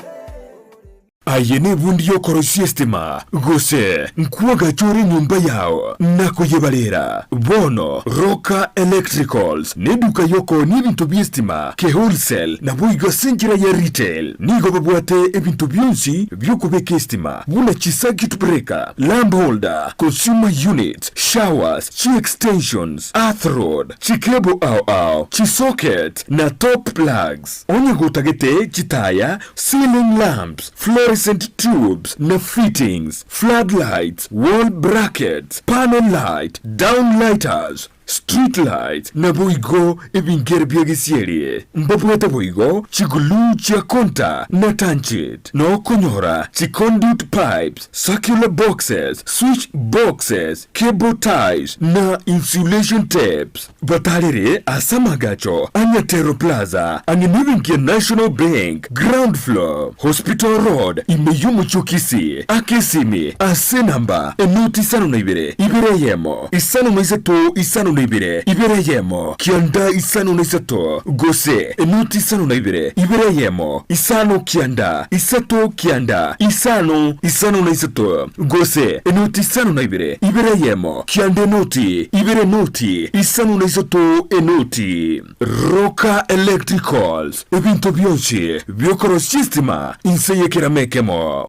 ayene bundi yokoro sistema gose nkwaga chori nyumba yao nako yebalera bono Roka Electricals neduka yoko n'ibintu by'istima ke wholesale na buiga senjira ya retail nigo babwate ebintu byonsi byokubeka istima buna chi circuit breaker lamp holder consumer units showers chi extensions earth rod chi cable chi socket na top plugs onye gotagete chitaya ceiling lamps fluorescent tubes na fittings floodlights wall brackets panel light downlighters street lights na boigo ebingere byagisiere mbabwete boigo chigulu chia konta na tanchit no konyora chi conduit pipes circular boxes switch boxes cable ties na insulation tapes batalere asamagacho anyatero plaza anginibingia National Bank ground floor hospital road imeyumu chukisi akesimi ase namba enoti sano na ibere yemo isano maizeto isano na ibere yemo kianda isano na isato gose enoti isano na ibere yemo isano kianda isato kianda isano na isato gose enoti isano na ibere yemo kianda noti isano na isato enoti. Roka Electricals ebinto byonshi byokoro systema inseyekera mekemo.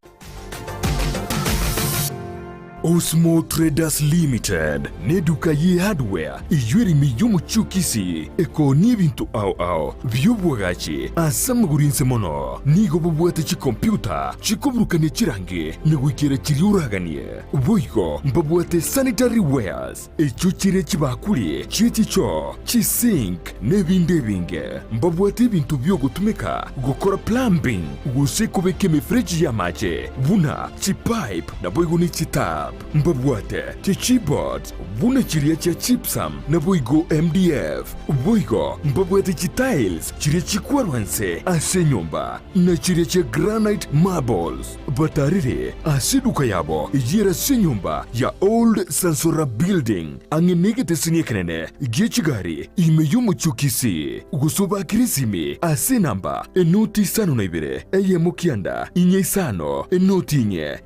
Osmo Traders Limited neduka ye hardware iyuri miyumu chukisi eko nibintu au byubwagachi asamugurinse mono nigo bubwate chi computer chikuburukane chirange negwikere chiriuraganie boygo mbabwate sanitary wares echuchire chibakuli chichicho chisink nebindebinge mbabwate ibintu byo gutumika gukora plumbing gusekubeke mifreji ya mache buna chipipe na boygo ni chita mbabwate keyboard buna chiria cha chipsam na boigo MDF boigo mbabwate tiles chiria chikwarwanse ase nyumba na chiria cha granite marbles batarire asiduka yabo yera se nyumba ya old Sansora building angenegete siniekenene gechigari imeyumu chukisi gusoba kirisimi ase namba enoti sano na ibere eyemo kianda inye isano enoti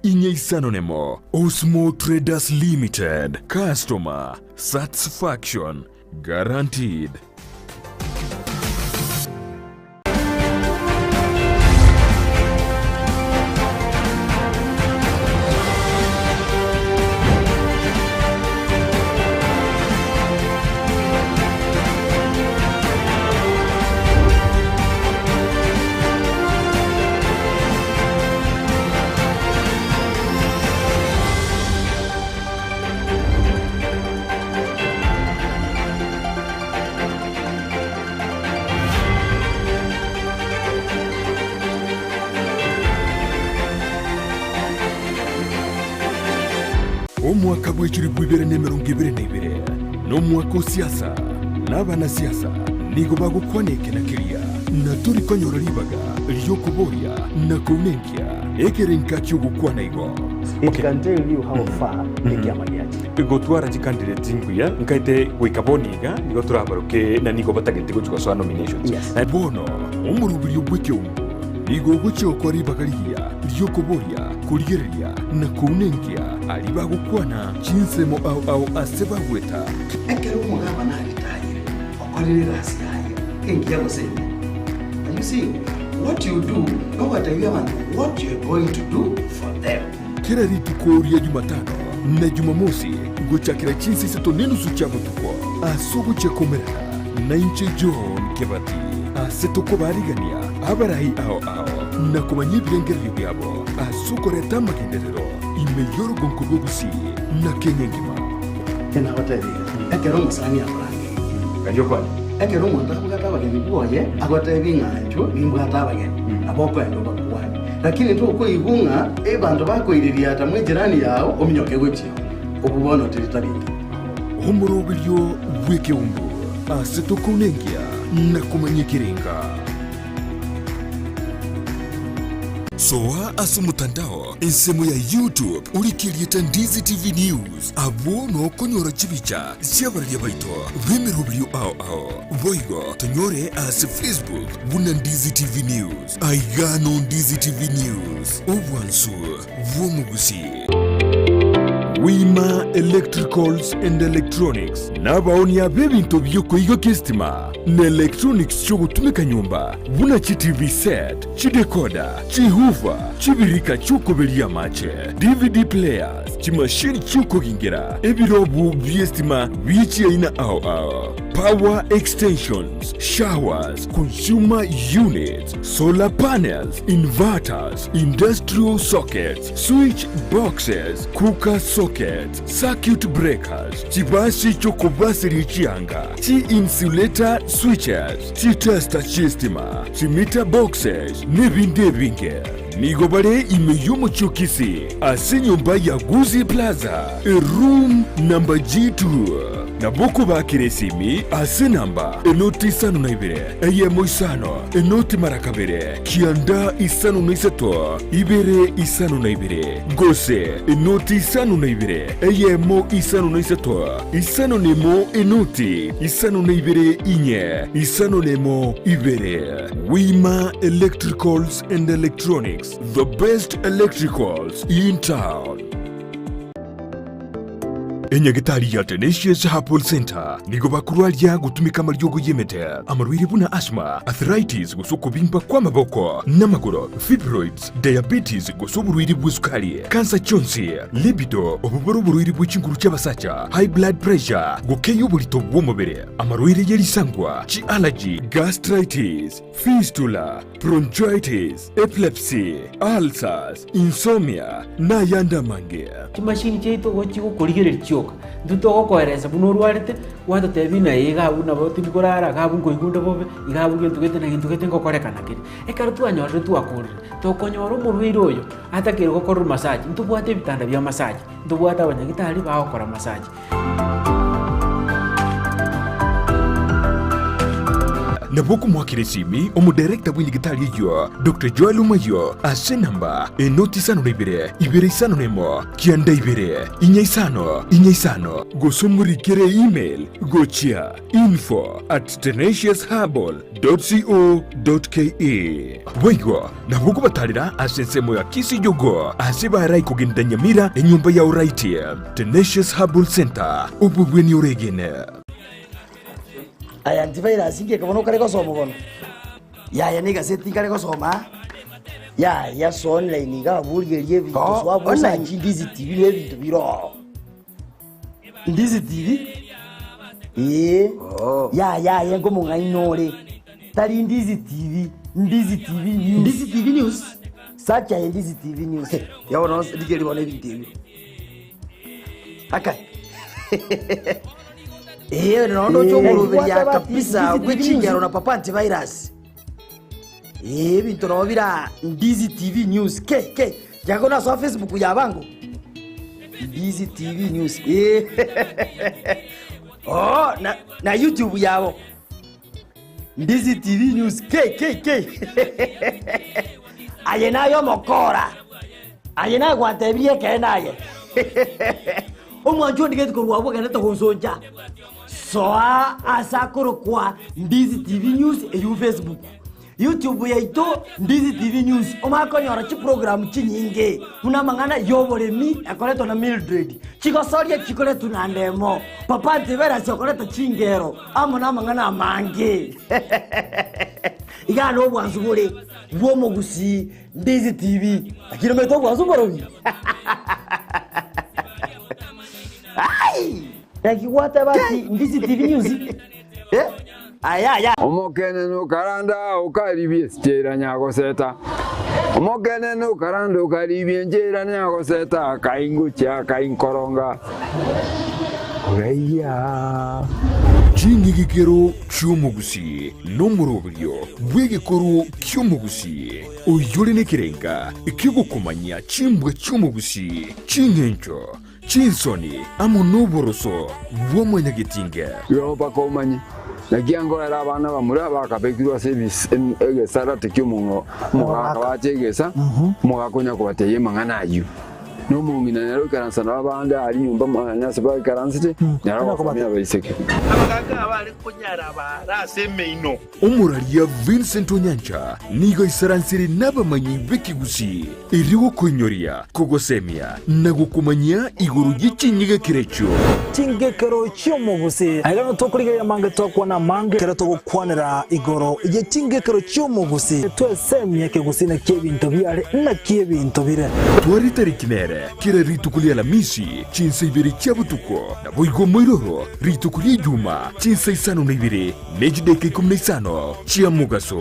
inye isano nemo. Osmo Traders Limited. Customer satisfaction guaranteed. Omwaka bw'ekiri bw'ibere n'emirongo ibere n'ibere n'omwaka siasa n'abana siasa nigo bagukwaneke na kiria na turi konyora libaga lyokuboria na kunenkia ekerenka cy'ugukwana igo. It can tell you how far the gotwara candidate nguya nkaite gwikaboniga nigo turabaruke na nigo batagete gucwa so nominations. Na bono umurubiri ubweke nigo gucyo kwa libaga lyokuboria kurigereria na kunenkia aliba gukwana chinsemo au aseba gweta ekero umugaba na ritayire okorere rasikaye engiya gosenya. And you see what you do no what you want what you are going to do for them. Kila ritukoria Jumatano na Jumamosi guchakira chinsi seto nenu suchabo tukwa asugu chekomera na inche John Kebati aseto kobarigania abarahi au na kumanyi byengeri byabo asukoreta makenderero imeyoro gonkogogusi na kenyengima tena hoteli ekero musani abrani kanyo kwa ekero muntu akugata bageni boye agote binganjo bimbwata bageni aboko endo bakwani lakini tu uko igunga bantu bakoiriria ata mwijirani yao ominyoke gwechi ububona tiritabindi homurobiryo bweke umbu aseto kunengia na kumanyikiringa. Soa asumutandao ensemo ya YouTube ulikirieta Ndizi TV News abono konyora chibicha siabarya baito bemerubyo ao boigo tonyore as Facebook buna Ndizi TV News aigano Ndizi TV News obwansu vumugusi Wima Electricals and Electronics nabaoni ya bebinto byoko igo kistima na electronics cho gutumika nyumba buna chi TV set chi decoder chi hoover chi birika chuko belia mache DVD players chi machine chuko gingera ebirobu byestima bichi aina au power extensions, showers, consumer units, solar panels, inverters, industrial sockets, switch boxes, cooker sockets, circuit breakers, chibasi chokobasi richianga, chi insulator switches, chi tester systema, chi meter boxes, nebinde binge. Nigobare imeyumo chukisi, ase nyumba ya Guzi Plaza, room number G2. na boko bakire simi ase namba enoti isano na ibere eyemo isano enoti marakabere kianda isano na isato ibere isano na ibere gose enoti isano na ibere eyemo isano na isato isano nemo enoti isano na ibere inye isano nemo ibere. Wima Electricals and Electronics, the best electricals in town. Enyagitari ya Tenacious Herbal Center nigo bakurwaria gutumika maryogo yemete amarwire buna asthma, arthritis gusuko bimba kwa maboko n'amaguru, fibroids, diabetes gusoburwire bw'isukari, cancer chonsi, libido obuburwire bw'ikinguru cy'abasacha, high blood pressure gukeyo bulito bw'umubiri, amarwire yerisangwa, chi allergy, gastritis, fistula, bronchitis, epilepsy, ulcers, insomnia na yanda mange. Chimashini cheito gochigo kurigere choka nduto gokoereza buno rwarete wata tebina iga buna boti bikorara gabu ngoigundo bobe igabu gintu gete na gintu gete ngokorekana kiri ekaro twanyorre twakurire tokonyora umurwire oyo atakire gukora massage ntubwate bitanda bya massage ntubwata abanyagitari bakora massage. Naboku mwakire simi omudirekta w'indigitari yo Dr. Joel Umayo ase namba enoti isano na ibere isano nemo kianda ibere inya isano gosomurikire email gochia info@tenaciousherbal.co.ke wego naboku batarira ase nsemo ya kisi yogo ase barai kugenda Nyamira enyumba ya uraiti Tenacious Herbal Center ububweni uregene. Aya antivirus inge kabono kare gosoma bono ya niga seti kare gosoma ya so online ga burgerie bintu swabo na Ndizi TV le bintu biro Ndizi TV ya ngo mungainore tari Ndizi TV news sacha Ndizi TV news ya wono digeri bone bintu akai nono chomurubirya kabisa gwikingero na papa antivirus bintu robira Ndizi TV news ke jago na so Facebook yabangu Ndizi TV news na YouTube yabo Ndizi TV news ke aye nayo mokora aye na gwatebie ke naye omwanjo ndigeti kurwabo kana to gonsoja soa asakoro kwa Ndizi TV news eyu Facebook YouTube yaito Ndizi TV news omakonyora chi program chinyinge una mangana yoboremi akoleto na Mildred chikosoria chikoleto na ndemo papa tivera chokoleto chingero amona mangana mange igano bwanzubure bwo mogusi Ndizi TV akiro meto bwanzuborobi ai Taki wata bati Ndizi TV news aya omokene no karanda ukaribie njera nyago seta omokene no karanda ukaribie njera nyago seta kaingucha kainkoronga uraiya chingigikero cy'umugusi n'umurobyo bw'igikoro cy'umugusi uyore nekirenga ikigukumanya chimbwe cy'umugusi chingencho chinsoni amunuboroso bw'umunyagitinge yo bakomanye nagiango era abana bamura bakabekirwa service egesara tekyomungo mugaka bachegesa mugakonya kubateye manganayo no mungina nero karansana abanda ari nyumba manya seba karansite naro bakomya bayiseke abaganga abari kunyara barase meino umuralia Vincent Onyancha nigo isaransiri n'abamanyi b'ikigusi iriwo kunyoria kugosemia na gukumanya iguru y'ikinyiga kirecho chingekero cy'umugusi ayano tokuriga mange tokwana mange kero togukwanira igoro ije chingekero cy'umugusi twesemye kigusi na kebinto byare na kebinto bire twari tarikinere kira ritukulia la misi chinsa ibiri cyabutuko na boigo moiroro ritukulia juma chinsa isano na ibiri nejideke kumna isano chia mugaso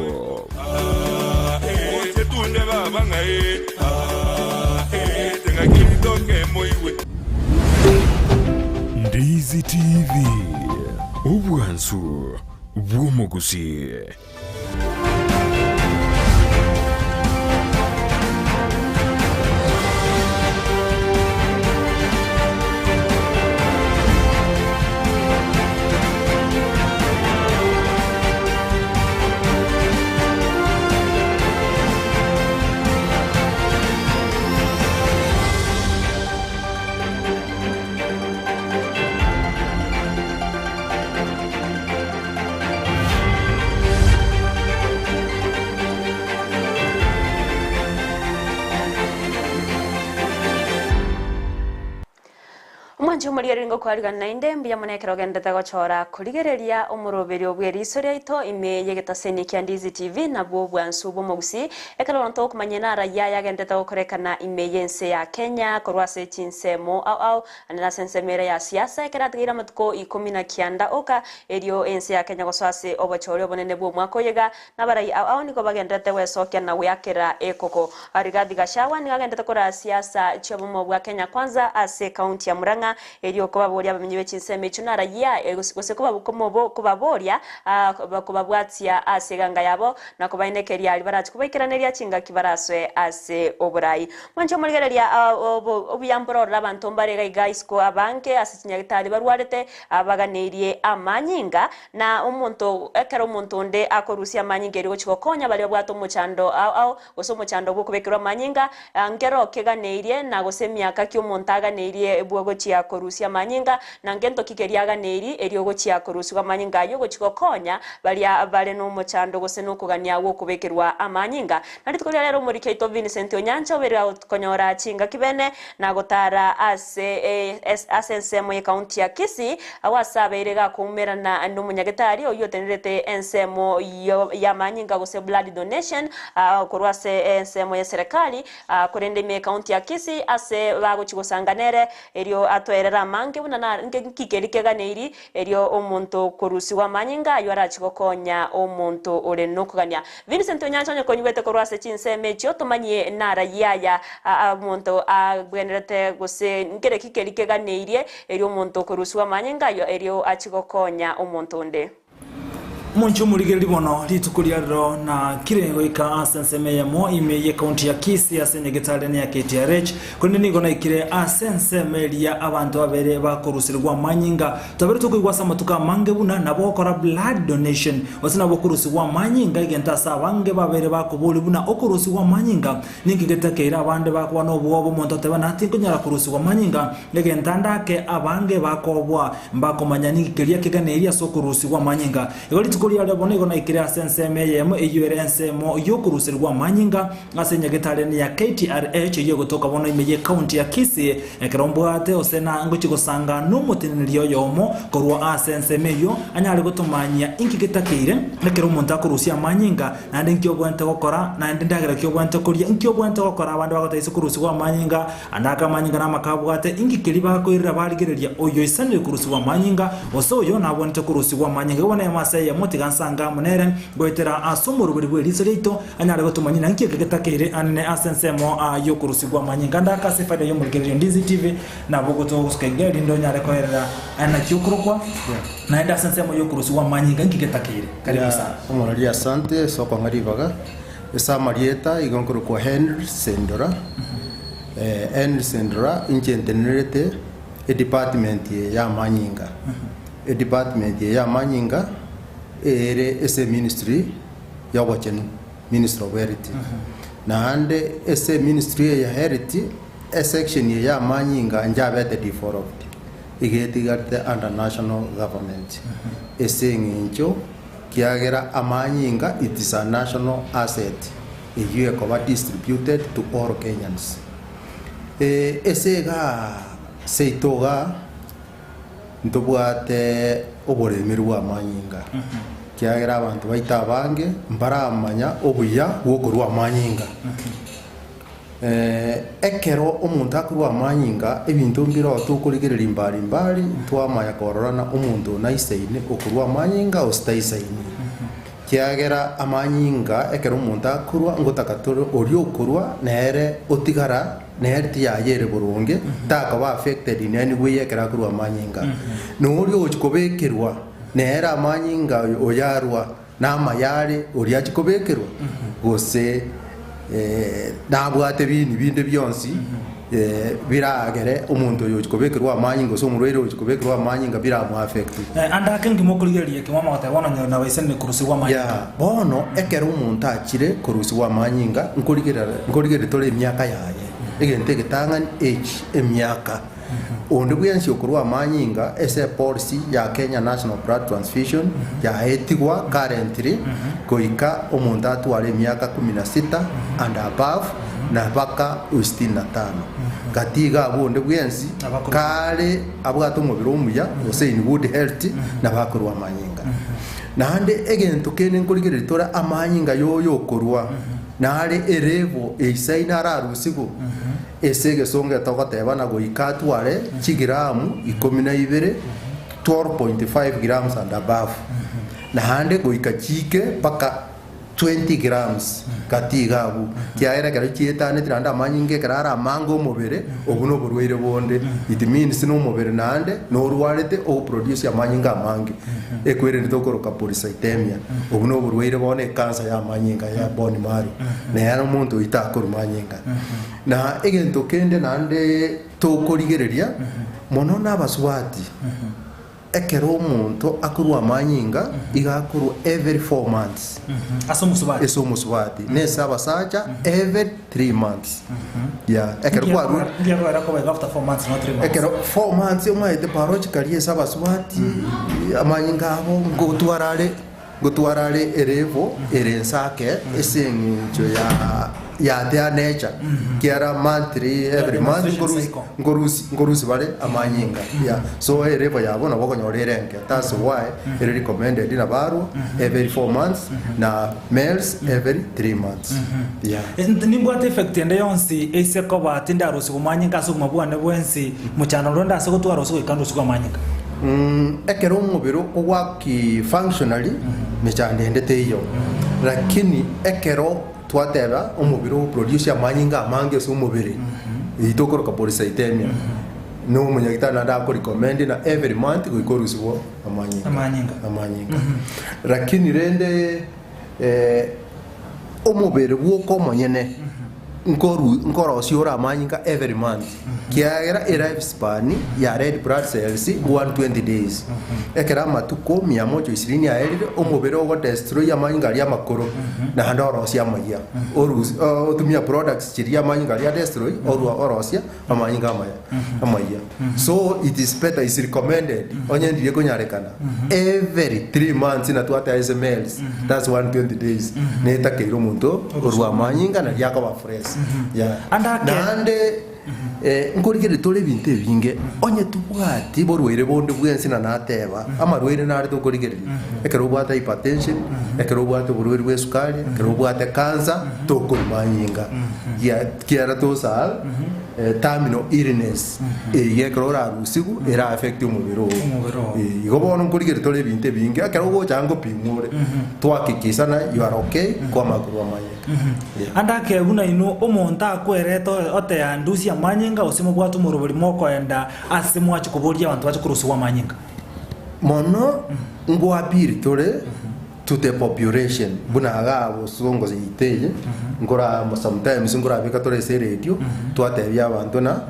Ndizi TV ubwansu bw'umugusi. mwancho muri ngo kwariga nainde mbya munekero gendete gochora kurigereria umuroberi obweriso ryaito ime yegetaseni kya Ndizi TV nabwo bwansu bomugusi ekalo nto kumanyena raya yagendete gokorekana ime yense ya Kenya korwase chinsemo au anena sensemere ya siasa ekeragira matuko 19 oka erio ense ya Kenya goswase obochore obonene bwo mwako yega nabarai au niko bagendete wesokya na yakera ekoko Rigathi Gachagua ni agendete kora siasa chobomo bwa Kenya kwanza ase county ya Murang'a erio kobaboria bamenyi bechinseme chunara ya gose kobabukomo kobaboria bakobabwatia ase ganga yabo na kobainekeria alibarachi kubaikiraneria chinga kibaraswe ase oburai mwancho murigereria obuyamboro rabantu mbarega guys ko abanke ase chinyagitari barwarete abaganirie amanyinga na umuntu ekero umuntu nde akorusia amanyinga erio chikokonya bali bwato muchando au gose muchando bwo kubekirwa amanyinga ngero keganeirie na gose miaka kyo montaga neirie bwogo chia korusia manyinga na ngento kikeriaga neiri eriogo chia korusia manyinga yo gochikokonya bali no muchando gose no kugania wo kubekirwa amanyinga na nditukoria rero muri Keito Vincent Onyancha obera konyora chinga kibene na gotara ase nsemo ya county ya Kisii awasaberega kumerana n'umunyagetari oyo tenerete ensemo ya manyinga gose blood donation korwase ensemo ya serikali kurende me county ya Kisii ase bago chigosanganere erio atwerera mange buna na nkikerikega neiri erio omuntu korusiwa manyinga yora chikokonya omuntu ore nokugania Vincent Onyancha onye konyubete korwase chinseme chyo tomanye nara yaya omuntu agwenerete gose nkere kikerikega neirie erio omuntu korusiwa manyinga yo erio achikokonya omuntu nde Moncho murigeri bono litukuria ro na kirengo ika asenseme ya mo ime county ya Kisii asenyegetale ne ya KTRH kone nigo na ikire asenseme ya abantu abere bakorusirwa manyinga tabere tukigwa samatuka mange buna nabo kora blood donation wasina bokurusirwa manyinga igenta sabange babere bakobuli buna okurusirwa manyinga ningigetekera abande bakwa no bwobo monto tebana atinkonyara kurusirwa manyinga igenta ndake abange bakobwa mbakomanya ningigeria kiganeria sokurusirwa manyinga kuria lebone gona ikira senseme yemo eyurensemo yokurusirwa manyinga asenyegetale ni ya KTRH yo gotoka bono imeye county ya Kisii ekerombo ate osena ngochi gosanga no mutiniriyo yomo korwa asenseme yo anyale gotomanya inkigetakire nekero umuntu akurusia manyinga nande nkyo bwente gokora nande ndagera kyo bwente kuria nkyo bwente gokora abandi bagotaise kurusirwa manyinga andaka manyinga na makabwa ate ingikiri bakoirira barigereria oyo isanire kurusirwa manyinga osoyo nabonte kurusirwa manyinga bona yamase ya gansanga munere goitera asumuru buri buri rito anyare gotumanyina nkigetakire anne asensemo yo kurusigwa manyinga ndaka sifada yo murgererio Ndizi TV na bogoto uskegeri ndo nyare koherera ana cyukurukwa na enda asensemo yo kurusigwa manyinga nkigetakire karibu sana umurari asante soko ngaribaga esa marieta igonkurukwa Henry Sendora Henry Sendora injentenerete department ya manyinga department ya manyinga ere ese ministry ya wachenu ministry of heritage na ande ese ministry ya heritage section ya manyinga njabete developed igetigarte under national government ese ngincho kiagera amanyinga it is a national asset iye ko distributed to all Kenyans ese ga seitoga ntobwate oboremerwa amanyinga kiagera abantu baita bange mbaramanya obuya wokorwa amanyinga ekero omuntu akorwa amanyinga ebintu mbiro tukurigerera imbari twamaya kororana omuntu naiseine okorwa amanyinga ostaiseine kiagera amanyinga ekero omuntu akorwa ngotakatoro ori okorwa nere otigara nerti ya yere burunge takaba affected in any way ekera kurwa amanyinga nori ochikobekerwa nera amanyinga oyarwa namayare ori achikobekerwa gose nabwate binde byonsi biragere umuntu yochikobekerwa amanyinga so murwere ochikobekerwa amanyinga biramu affect andake ngimokurigerie kimama watabona na baisene kurusirwa amanyinga ya bono ekero umuntu akire kurusirwa amanyinga nkorigere tole emyaka yaye egente getangan age emyaka onde bwensi okurwa amanyinga ese policy ya Kenya National Blood Transfusion ya etigwa currently koika omuntu atware emyaka 16 and above na baka 65 gatiga abonde bwensi kale abwato mubiri omuya oseini good health na bakorwa amanyinga nande egento kene nkorigereri tora amanyinga yoyo okorwa nare erevo eisaina ararusigo esege songe togoteba na goikatware chigiramu 12 12.5 grams and above na hande goikachike paka 20 grams katiga abu kiaera karo chietane tiranda amanyinge karara mango mubere obuno burweire bonde it means no mubere nande no rwarete o produce amanyinga amangi ekwere ndokoroka polycythemia obuno burweire bone cancer ya amanyinga ya bone marrow na yaro muntu itakuru manyinga na egento kende nande tokorigereria mono nabaswati ekero omuntu akurwa amanyinga igakuru every 4 months asomusubati nesa basacha every 3 months ekero kwaru after 4 months not 3 months ekero 4 months omaite parojikali esa baswati amanyinga abo gotwarare erevo erensake esengincho ya their nature kiara monthly every month ngorusi bale amanyinga so erevo yabo nabo konyorerenke that's why it recommended in abaru every 4 months na males every 3 months nimbwate effect ende yonsi ese ko batinda rusi kumanyinga so kumabwane bwensi muchana ronda so gutwara so ikando so kumanyinga ekero umubiro ogwaki functionally mechande ndete iyo lakini ekero twateba umubiro produce amanyinga amange so umubiri itokoroka polycythemia no munyagitana nda ko recommend na every month goikorusibwo amanyinga lakini rende umubiri bwo monyene nkoro siora amanyinga every month kiagera life span ya red blood cells 120 days ekera matuko 120 ya elire omubere ogo destroy amanyinga ya makoro na handoro sia amaya orus otumia products chiri amanyinga ya destroy orosia amanyinga amaya so it is better is recommended onye ndiye konyarekana every 3 months na twata SMLs that's 120 days neta keiro muntu orwa amanyinga na yako ba fresh nande nkorigere tole binte binge onye tubwati borwere bonde bwensi na nateba amarwere nari tokorigere ekero bwata hypertension ekero bwata borwere bwesukari ekero bwata cancer tokormanyinga kiara tosal terminal illness yekero rarusigu era affect umubiro igobono nkorigere tole binte binge ekero go chango pimure twakikisana you are okay kwa makuru amanyinga andake buna ino omonta akwereto ote andusi amanyinga osimo bwatu muruburi moko enda asimo achikuburia abantu bachukurusiwa amanyinga mono ngwapiri tole to the population buna agabo songo ziteye ngora sometimes ngora bika tole se radio twatebya abantu na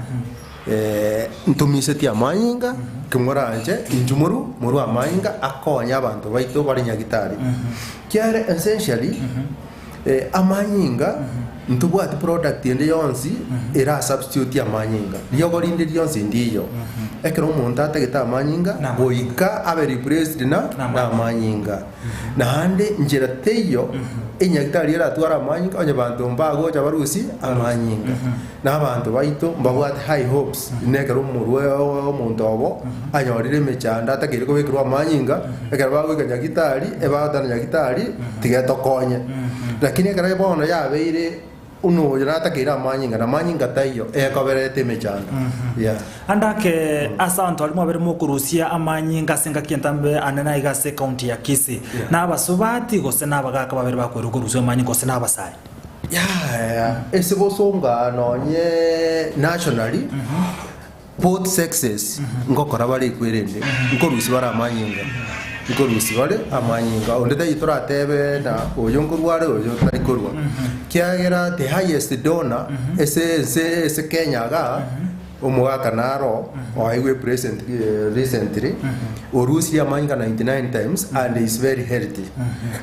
ntumise ti amanyinga kimoranje injumuru muri amanyinga akonya abantu baito bari nyagitari kiare essentially amanyinga ntubwati product ende yonsi era substitute amanyinga liyogorinde yonsi ndiyo ekero umuntu atageta amanyinga boika abe replaced na amanyinga na hande njera teyo enyagitari era twara amanyinga onye bantu mbago jabarusi amanyinga na abantu baito mbabwati high hopes nekero umurwe omuntu obo anyorire mechanda atagire ko bekirwa amanyinga ekero bago kanyagitari ebata nyagitari tigetokonye lakini ekero bono yabeire uno yata kira amanyinga na manyinga tayo ekaberete mechanda andake asanto alimo bere mukurusia amanyinga senga kentambe anana igase county ya Kisii na abasubati gose nabagaka babere bakwerukurusia amanyinga gose nabasai ese bosonga nonye nationally both sexes ngokora bari kwerende nkorusi bara amanyinga ikorusi bale amanyinga ondeta yitora tebe na oyongurware oyo tarikorwa kiagera the highest donor ese Kenya ga omwaka naro oiwe present recently orusi amanyinga 99 times and is very healthy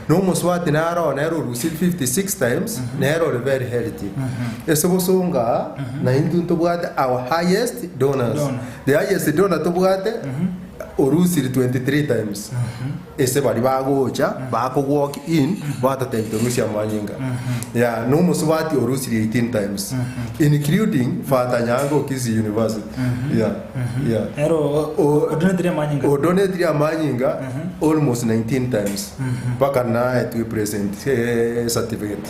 no muswati naro rusi 56 times nero very healthy ese bosonga na indu tobwate our highest donors the highest donor tobwate orusiri 23 times ese bari bagocha bako walk in batateitomusia manyinga ya no musubati orusiri 18 times including Fata Nyango Kisi University ero odonetri manyinga almost 19 times baka na to present certificate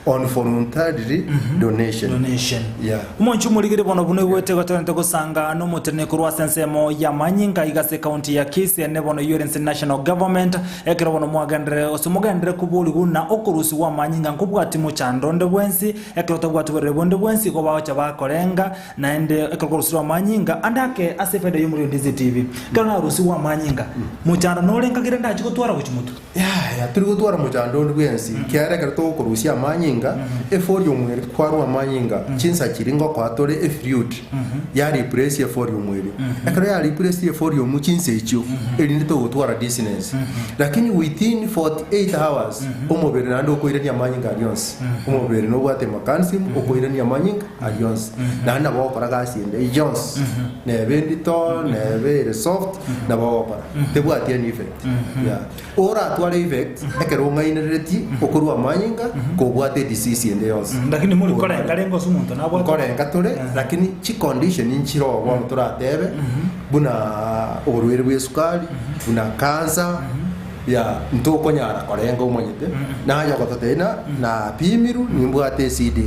on voluntary donation umonchu muligire bono buno wete gotente gusanga no mutene kurwa sensemo ya manyinga igase county ya Kisii ne bono Urense national government ekero bono mwagandre osumugandre kubuli guna okurusi wa manyinga nkubwati mu chandonde bwensi ekero tobwati bonde bwensi ko bawacha bakorenga naende ekero kurusi wa manyinga andake asefeda yo muri Ndizi TV kana na rusi wa manyinga mu chando no lenga gire ndachi gutwara kuchimutu turi gutwara mu chandonde bwensi kyara ekero to kurusi ya manyinga eforium mwere kwarwa manyinga chinsa kiringo kwatore efruit ya replace eforium mwere ekero ya replace eforium chinsa icho elinde to gutwara distance lakini within 48 hours umubere nando koirania manyinga alliance umubere no bwate makansim okoirania manyinga alliance nana bokora gasinde jones ne bendito ne very soft na bokora tebwati any effect ora twale effect ekero ngainereti okorwa manyinga ko bwate disease ende yose lakini muri kora ngarengo sumuntu nabwo kora ngatore lakini chi condition inchiro wa muturatebe buna orwere bwesukali buna kansa ya ntoko nyara korenga umonyete na hanya kototena na pimiru nimbwate CD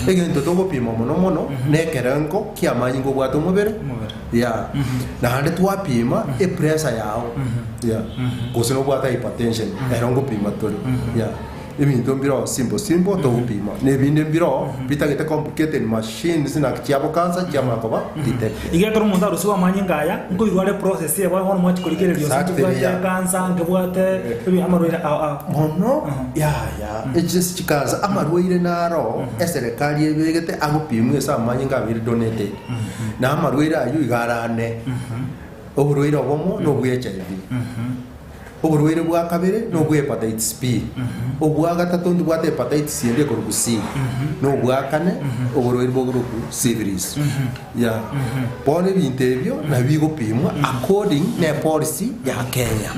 egento togo pimo mono nekerengo kia manyingo bwato mubere ya na hande twapima e pressure yao ya gosino bwata hypertension erongo pima tole ya ibintu mbiro simple to upima nebinde mbiro bitagete complicated machine sina kiabo kansa kiama koba detect igakoro umuntu arusuwa manyinga aya ngo irware process ye bwa mwati kurigerero yose kansa ngebwate ibi amarwire mono ya it's just chikaza amarwire naro eserekali yebegete agupimwe sa manyinga biri donated na amarwire ayu igarane oburwire obomo no bwe HIV oburwire bwa kabere no bwe hepatitis B obwa gatatu ndubwa hepatitis C ndeko rukusi no bwa kane oburwire bwo grupu syphilis ya pole bintebyo na bigo pimwa according na policy ya Kenya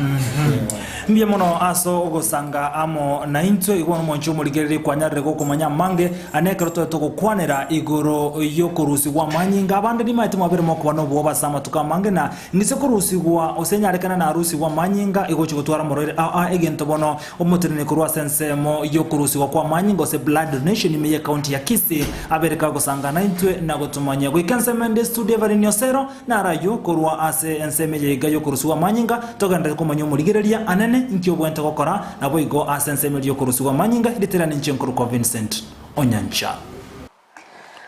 ndiye mono aso ogosanga amo na into igwa moncho muligerere kwanyarire ko kumanya mange anekero to kwanera igoro yokurusi wa manyinga abande ni mati mabere moko bano bo basama tukamange na ngise kurusi wa osenyarekana na rusi wa manyinga igo chigotwara morore egento bono omutirine kurwa sensemo yokurusi wa kwa manyinga se blood donation imeye county ya Kisii abereka gosanga na intwe na gotumanya gwe kansemende studio vari nyosero na rayo kurwa ase enseme yega yokurusi wa manyinga toganda ko manyo muligereria anene nkyo bwente gokora nabo igo enseme yokurusi wa manyinga literani nchenkuru kwa Vincent Onyancha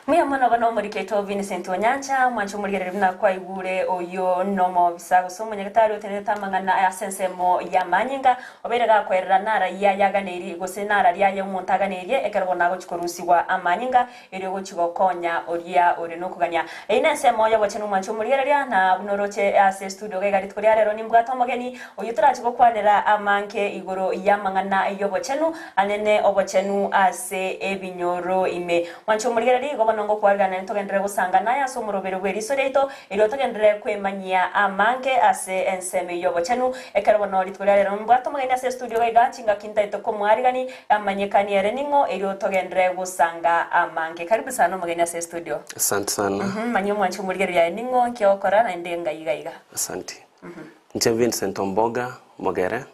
Mwe mwana bano muri keto Vincent Onyancha mwancho muligerera bina kwa igure oyo nomo bisago so munyagatari oteneta mangana ya sensemo ya manyinga oberega kwerera nara ya yaganeri gose nara ya ya muntaganeri ekarabona go chikorusi wa amanyinga iri go chigokonya oria ori no kuganya ina semo ya wachenu mwancho muligerera na bunoroche ase studio gari tkoria rero nimbwato mageni oyo turachi go kwanera amanke igoro ya mangana yo bochenu anene obochenu ase ebinyoro ime mwancho muligerera go nongo kwargana ntogendere gusanga naya so murobero bweri soreito iro togendere kwemanyia amanke ase enseme yobo chenu ekarbono litwara rero mbwato mugenya ase studio gaiga chinga kinta itoko mwarigani amanyekani ere ningo iro togendere gusanga amanke karibu sana mugenya ase studio asante sana manyo mwanchu murigero ya ningo nkiokora na ndenga igaiga asante nche Vincent Omboga Mogere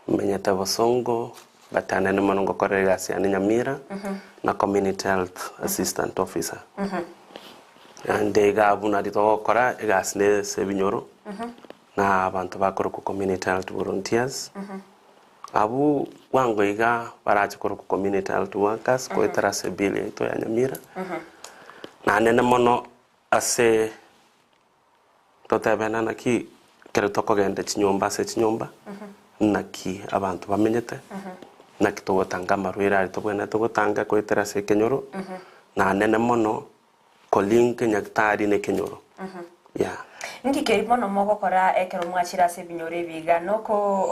menyata bosongo batana ne manongo korega ase Nyamira na community health assistant officer ande gabuna dito kora egasne sebinyoro na abantu bakora ku community health volunteers abu wango iga barachi kora ku community health workers ko etarase bile to ya Nyamira na nene mono ase totabena naki kero tokogende chinyomba se chinyomba naki abantu bamenyete nakitogotanga marwira ari tobwena togotanga kwetera se kenyoro na nene mono kolinke nyaktari ne kenyoro ya ndi kerimono mogo kora ekero mwachira se binyore biga noko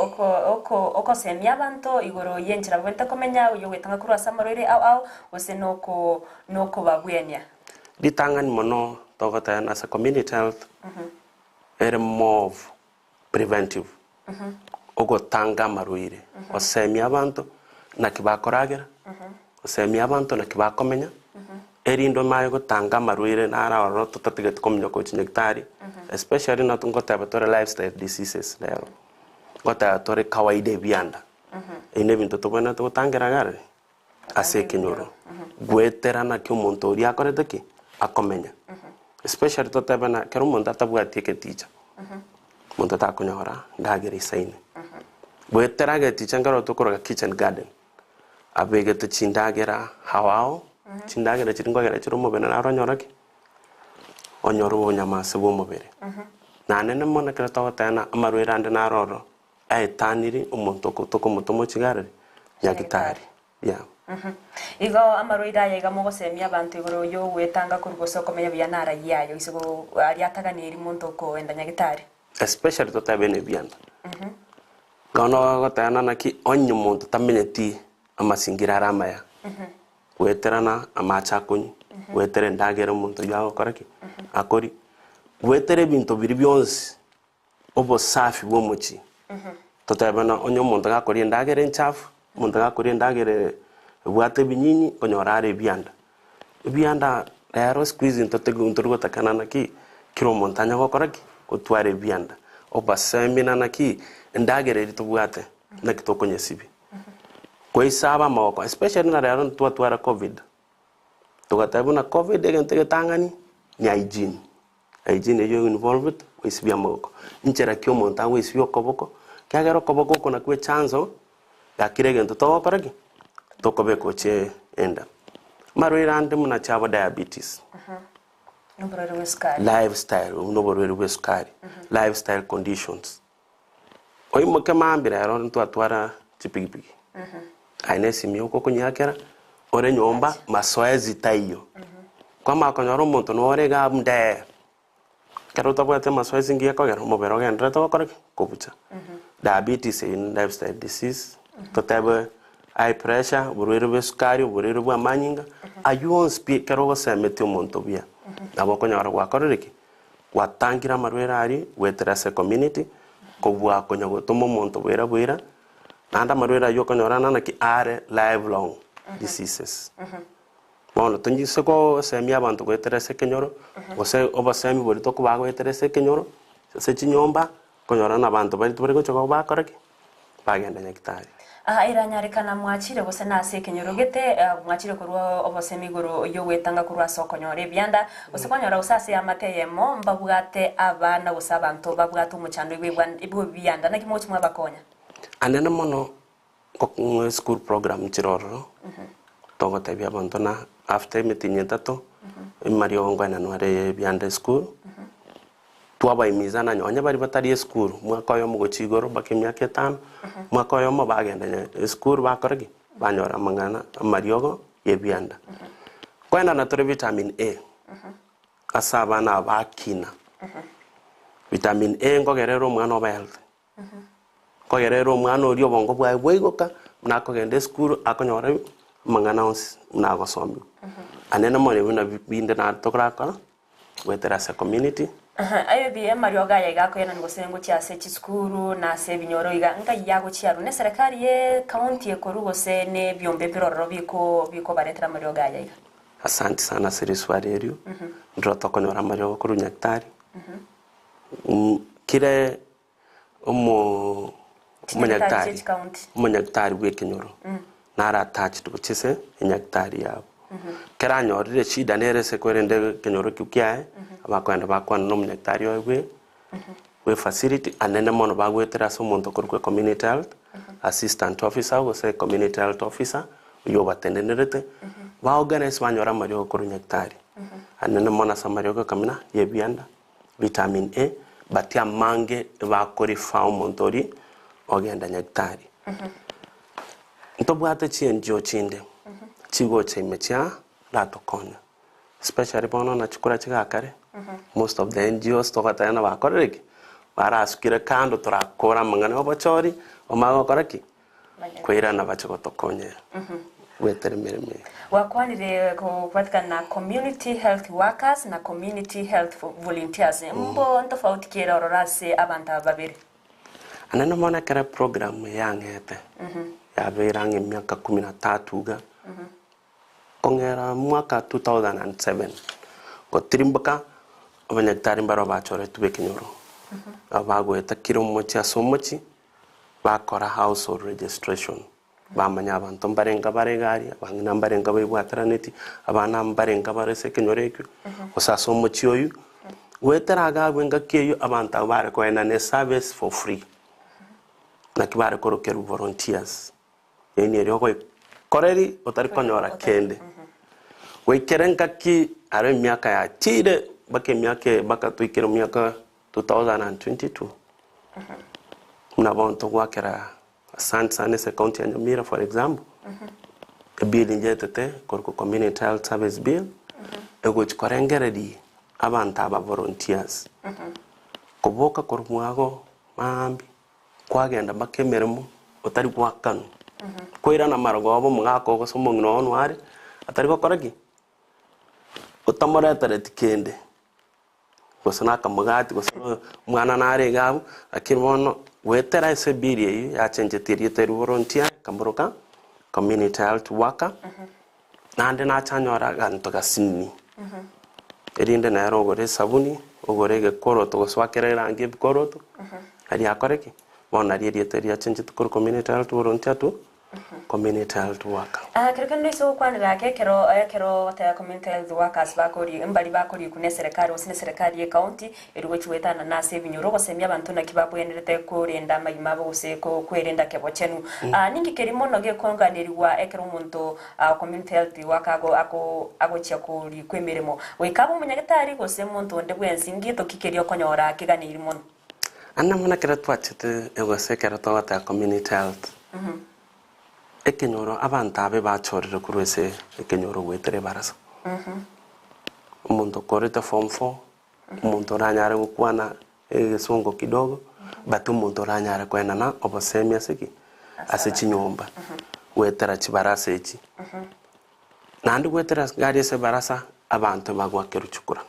oko semya banto igoro yenchira bwenta komenya uyo wetanga kurwa samarwire au ose noko babwenya ditanga ni mono togota na sa community health ere more preventive ogotanga marwire osemia abantu na kibakoragera osemia abantu na kibakomenya erindo mayo gotanga marwire nara oro tutatigete komenya ko chinyagitari especially not ngotaba tore lifestyle diseases lero ngotaba tore kawaida bianda ine bintu tubona tutangira gare ase kinyoro gweterana ki umuntu uri akorete ki akomenya especially totaba na kero umuntu atabwati ke teacher umuntu atakunyora ndagere isaine gweterage teacher ngaro tukoroga kitchen garden abegete chindagera hawao chindagera chiringogera chirumo bena naronyoraki onyoru nyama sebo mubere nanene mona kera tawatana amarwera ande naroro aitaniri umuntu kutoko mutomo chigare nyagitari yeah igo amarwera yega mogosemia abantu igoro yo wetanga kurugoso komenya byanara yayo isigo ari ataganiri muntu ko enda nyagitari especially to tabene byanda kono gotana naki onyu muntu tamenyeti amasingira aramaya weterana amachakunyi wetere ndagera muntu yago koraki akori wetere bintu biri byonse obo safi bo muchi totabana onyo muntu gakori ndagera nchafu muntu gakori ndagera bwate binyinyi onyorare byanda rero squeeze ntotegunto rugotakana naki kiro montanya gokoraki kutware byanda obasemina naki ndagere litubwate nakitokonye sibi kwa isaba mawako especially na rero twatwara covid tugatabuna covid egentege tangani ni hygiene yo involved wisibya mawako nchera kyo monta wisibyo koboko kagero koboko kuna kwe chanzo yakirege ntotokoraki tokobeko che enda marwira ande muna chaba diabetes lifestyle unoborwere weskari lifestyle conditions oimo kama ambira ero ntwatwara chipigipigi aine simio ko kunyakera ore nyomba masoezi taiyo kwa makonyoro muntu no orega mde kero tabwate masoezi ngiye ko gero mobero gendre to korek kobucha diabetes in lifestyle disease to tabe high pressure burwere weskari burwere bwa manyinga ayuon speaker go semete umuntu bia abo konyoro gwa korereki watangira marwera ari weterase community ko bwa konyago tomo umuntu bwera nanda marwera yo konyorana na ki are lifelong diseases bono tunjise ko semia abantu weterase kenyoro ose obasemi bori to kubago weterase kenyoro se chinyomba konyorana abantu bari tubari ko choko bakoreki bagenda nyakitari iranyarikana mwachire gose nase kenyorogete mwachire kurwa obosemi goro yo wetanga kurwa sokonyore byanda gose kwanyora usase amateyemo mbabwate abana gusabanto babwate umuchando ibwo byanda nakimochi mwabakonya anene mono ko school program chiroro togo tabia bantona after meeting tato mario ngwana nware byanda school twaba imizana nyonya bari batari school mwaka yo mugo chigoro bakimya ketano mwaka yo mabagenda school bakoragi banyora mangana mariogo yebyanda kwenda na tore vitamin A asaba na bakina vitamin A ngogerero mwana oba health kogerero mwana ori obongo bwa bwegoka nako gende school akonyora mangana ons nago sombi anena mone bina binde na tokraka weterase community ayo biye marioga yega ko yana ngosengo cya se chiskuru na se binyoro iga nga yago cyaru ne serikali ye county ekorugo se ne byombe biroro biko baretera marioga yega asante sana seriswari erio ndro tokonyora marioga kuru nyaktari kire umunyaktari bwekenyoro nara attached kuchise nyaktari yabo kera nyorire shida nere se kwerende kenyoro kyukyae abakwenda bakwana no munyaktari we facility anene mono bagwetera so muntu kurwe community health assistant officer go se community health officer yo batendenerete ba organize banyora mario kuru nyaktari anene mona samario ko kamina yebyanda vitamin A batia mange bakori fa montori ogenda nyaktari ntobwate chienjo chinde chigo chimechia latokonya especially bono na chikura chigakare most of the NGOs tokatana bakoreki barasukire kando turakora mangana obachori omago koreki kwira na bacho tokonye wetere mirimo wakwanire kupatikana community health workers na community health volunteers mbo tofauti kera rorase abantu babiri anana mona kara program yangete ya berange miaka 13 ga kongera mwaka 2007 ko trimbaka abanyaktari mbaro bachore tube kinyoro abagweta kiro mochi asomochi bakora household registration bamanya abantu mbarenga baregari abangina mbarenga bayibwataraneti abana mbarenga barese kinyorekyo osasomochi oyu weteraga gwenga keyo abantu bare ko ena service for free na kibare korokeru volunteers yeni ero ko koreri otari konyora kende wekerenga ki are miaka ya tire bake miaka baka tuikero miaka 2022 na bonto wakera Sane se county ya Nyamira for example a bill injetete korko community health service bill ego chikorengere di abantu aba volunteers kuboka korumwago mambi kwagenda bakemeremo otari kwakanu koira na marago abo mwako go somo ngino onwari atari gokoragi utamoreta tikende gosana kamugati gosana mwana nare gabu akirmono wetera ese biri ya chenjeterie teru volunteer kamburuka community health worker nande na chanyora ganto gasini erinde na ero gore sabuni ogorege koroto goswakerera ngi koroto ari akoreki bona ririe teria chenjete kor community health volunteer tu community health worker kirikano iso kwanira kero ta community health workers bakori mbali bakori kune serikali osine serikali ye county eriwe chiwetana na save nyoro gosemia abantu na kibabu yenderete kurenda mayima bose ko kwerenda kebo chenu ningi kerimo noge konganiriwa ekero muntu community health worker ago chia kuri kwemeremo wekabo munyagetari gose muntu nde bwensi ngito kikerio konyora kiganiri mono anna mona kera twachete ego sekera tawata community health ekenyoro abantu abe bachorere kurwese ekenyoro wetere barasa umuntu koreta form 4 umuntu ranyare gukwana songo kidogo batu umuntu ranyare kwena na obosemia siki ase chinyomba wetera chibarasa echi nandi wetera gari ese barasa abantu bagwa keruchukura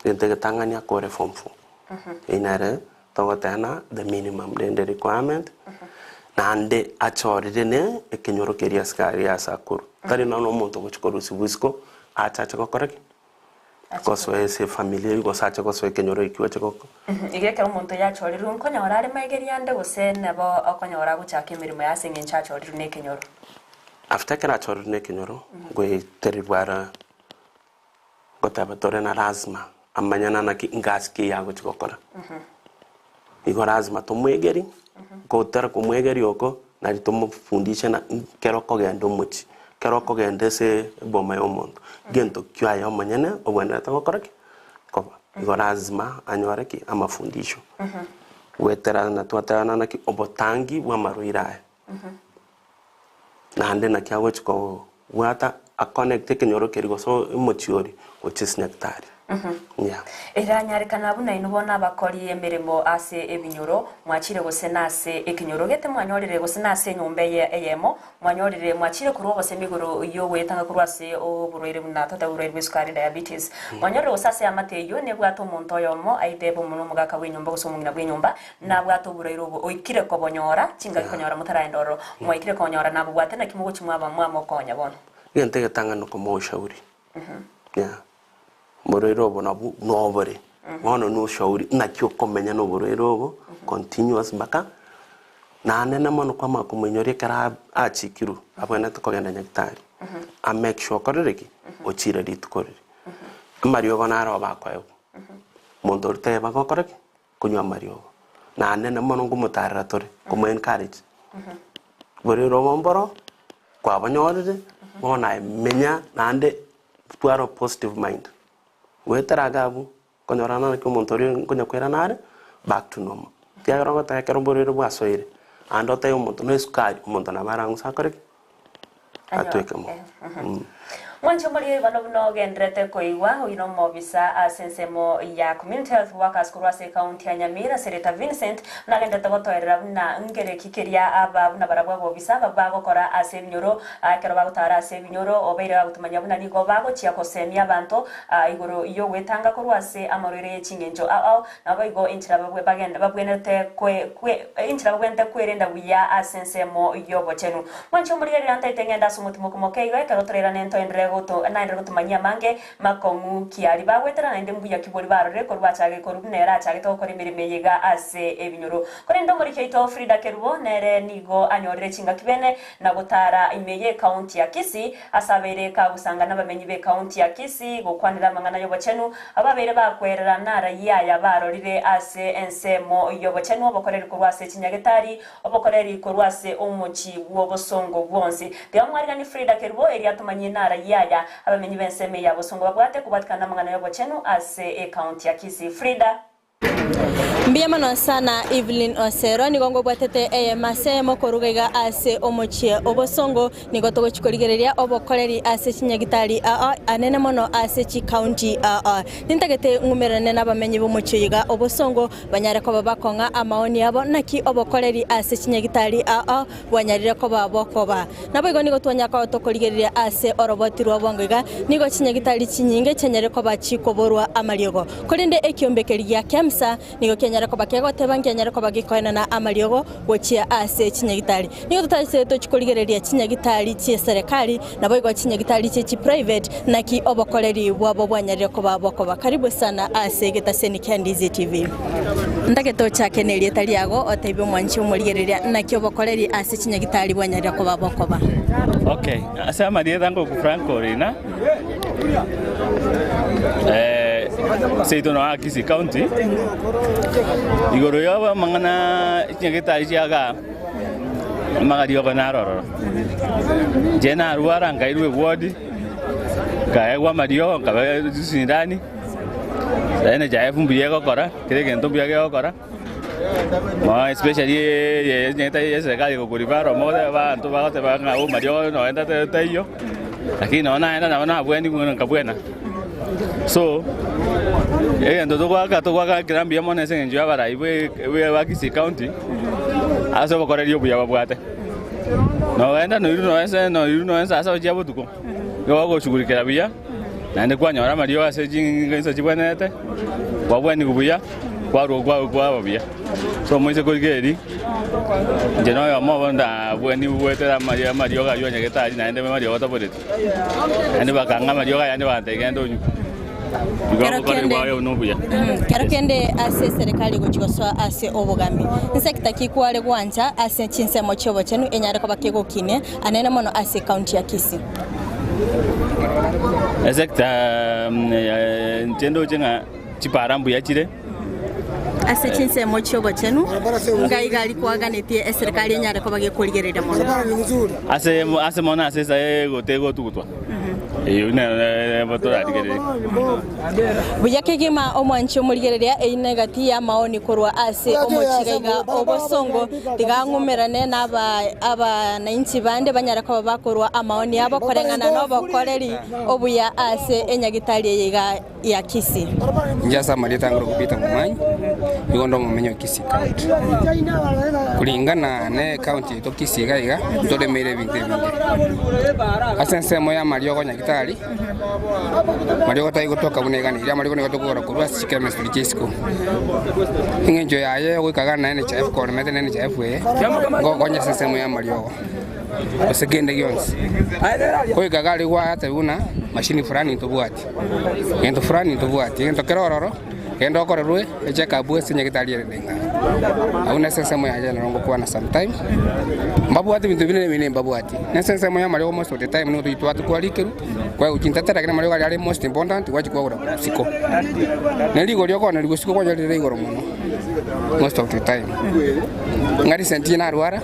ndege tangania kore form 4 inare togotana the minimum requirement nande achorire ne ekenyoro keria skari ya sakuru tari na no muntu gochikoru sibusko achacha gokoreki koso ese familia go sacha koso ekenyoro ikiwa chikoko igeke umuntu yachorire unkonyora ari mageria nde gusene bo okonyora guchaka emirimo ya singe nchachorire ne ekenyoro after kera achorire ne ekenyoro gwe teribara gotabatore na lazima amanyana na ngaski yago chikokora igo lazima tumwegeri kotera kumwegeri oko na tumufundisha na kero kogenda muchi kero kogenda se boma yomuntu gento kya yo manyene obwenda tangokoraki ko igo lazima anyoreki amafundisho wetera na twatana na ki obotangi bwa maruira na ande na kyawo chiko wata a connect kenyoro kerigo so mochiori ochisnektari yeah iranyarikana buna inubona bakori emirimo ase ebinyoro mwachire gosena ase ekinyoro gete mwanyorire gosena ase nyombe yemo mwanyorire mwachire kuruwa gose migoro yo wetanga kurwase oburoire buna tata uroire sukari diabetes mwanyorire gosase amate yo ne bwato muntu yomo aidebo muno mugaka wenyomba gosomungina bwenyomba na bwato buroire obo oikire kobonyora chinga konyora mutaraendoro mwaikire konyora nabo bwatena kimugo chimwaba mwamokonya bono gentege tanga no komoshauri yeah Morero bonabu nobore wono no shauri na kyo komenya no borero bo continuous baka na nene mono kwa makumenyore kara achikiru abana to kogenda nyaktari a make sure korereki ochira dit korere mario bonara bakwayo mondo te bakokoreki kunywa mario na nene mono ngumutara tore kuma encourage borero bomboro kwa banyorere bona menya nande twaro positive mind wetera gabu konyorana na kumontori konyakwera nare back to normal tiagara ngota yakero borero bwasoire ando tayo umuntu no sukari umuntu na barangu sakore atweka mo Mwancho muri bano buno gendrete koiwa uino mobisa asensemo ya community health workers kurwase county ya Nyamira Sereta Vincent na gendrete gotoerera buna ngere kikeria aba buna barabwa bobisa bago kora asemnyoro kero bagutara asemnyoro obeire bagutumanya buna nigo bago chia kosemia bantu iguru iyo wetanga kurwase amorere chingenjo au nabayigo inchira babwe bagenda babwenete inchira babwente kwerenda buya asensemo iyo bochenu Mwancho muri ranta itengenda sumutimo kumokeiga kero torera nento endrego naende gutumanyia mange makongu kiari bagwetera naende mbuya kibori barore korwachage korubnera chage to kore mirime yiga ase ebinyoro kore ndo muri keito Frida Kerubo nere nigo anyorere chinga kibene na gutara imeye county ya Kisii asabere ka gusanga n'abamenyi be county ya Kisii gukwanira mangana yobochenu ababere bakwerera nara yaya barorire ase ensemo yobochenu obokoreri kurwase Kinyagetari obokoreri kurwase umuchi wobosongo bwonsi byamwariga ni Frida Kerubo eri atumanye nara yaya abamenyi benseme ya bosongo bagwate kubatikana mangana yobochenu ase county ya Kisii Frida Mbiyamano sana Evelyn Osero nigongo bwatete masemo korugaiga ase omochie obosongo nigotogo chikorigereria obokoreri ase Kinyagitari anene mono ase chi county nintagete ngumerane nabamenyi bomochiga obosongo banyare ko babakonga amaoni yabo naki obokoreri ase Kinyagitari banyarire ko babokoba nabo igo nigotwanya ko tokorigereria ase oroboti rwabongiga nigo Kinyagitari chinyinge chenyere ko bachikoborwa amariogo korinde ekiombekeria kemsa nigo kenyara ko bakego tebangenyara ko bagikoena na amariogo gochia ase Kinyagitari nigo tutase to chikorigereria Kinyagitari chi serikali nabo igo Kinyagitari chi private naki obokoreri bwabo bwanyarire ko babokoba karibu sana ase getaseni Ndizi TV ndageto chake nelie taliago otebyo mwanchi umurigereria naki obokoreri ase Kinyagitari bwanyarire ko babokoba okay asa marieta ngo ku Franco rina Seito no Kisii County igoro yaba mangana Kinyagitari chiaga magario banaro jena ruara ngairuwe ward kaegwa mario kabe sindani ene jaifu mbiyego kora kirege ntombiyego kora ma especially Kinyagitari serikali ko kuribaro moda ba nto ba te ba ngao mario no enda te yo lakini naona enda na bweni ngabwena so ndo tokwaga kirambi yamone sengenjo yabara iwe wa Kisii County aso bokoreri obuya babwate no enda no iruno ensa aso jabo tuko yo go shugurikira biya nande kwanyora mario ase jingenso chibwenete wabweni kubuya kwa babia so moise korigeri jeno yo mo bonda bweni bwetera mario ga yo Kinyagitari nande mario gotaborete nande bakanga mario ga yande bategendo Kero kende ase serikali gochigoswa ase obogambi nsekta kikwale gwanja ase chinsemo chobo chenu enyare ko bakego kine anene mono ase county ya Kisii sekta ntendo chenga chiparambu ya chire ase chinsemo chobo chenu ngaigali kwaganete serikali enyare ko bagekorigerera mono ase mona ase sae gotego tukutwa Buyakegema omwanchi omurigereria einegati ya maoni korwa ase omochigaiga obosongo tigangumerane aba nainchi bande banyara ko bakorwa amaoni yabo korengana no bokoreri obuya ase Enyagitari yiga ya Kisii njasa marieta ngoro kupita mumanya igondo mumenyo Kisii county kulingana ne county to Kisii gaiga ndore mere binte asensemo ya mario Kinyagitari mario tai gotoka bunegani ira mario ne gotokora kurwa chemistry chisco ingenjo yaye gwikaga na NHF ko mete na NHF go gonya sensemo ya mario osegende gyonse gwikaga ri gwa atebuna machine fulani ntobwati ngento fulani ntobwati ngento kerororo kendo korerwe echeka bwe Kinyagitari renga auna sensemo ya jana rongo kwa na sometime mbabwati bintu bine mbabwati na sensemo ya mario most of the time no tuitwatu kwa likeru kwa uchintatera kina mario ali most important wachi kwa ura siko neligo lyoko na ligo siko kwa jali igoro muno most of the time ngari sentina ruara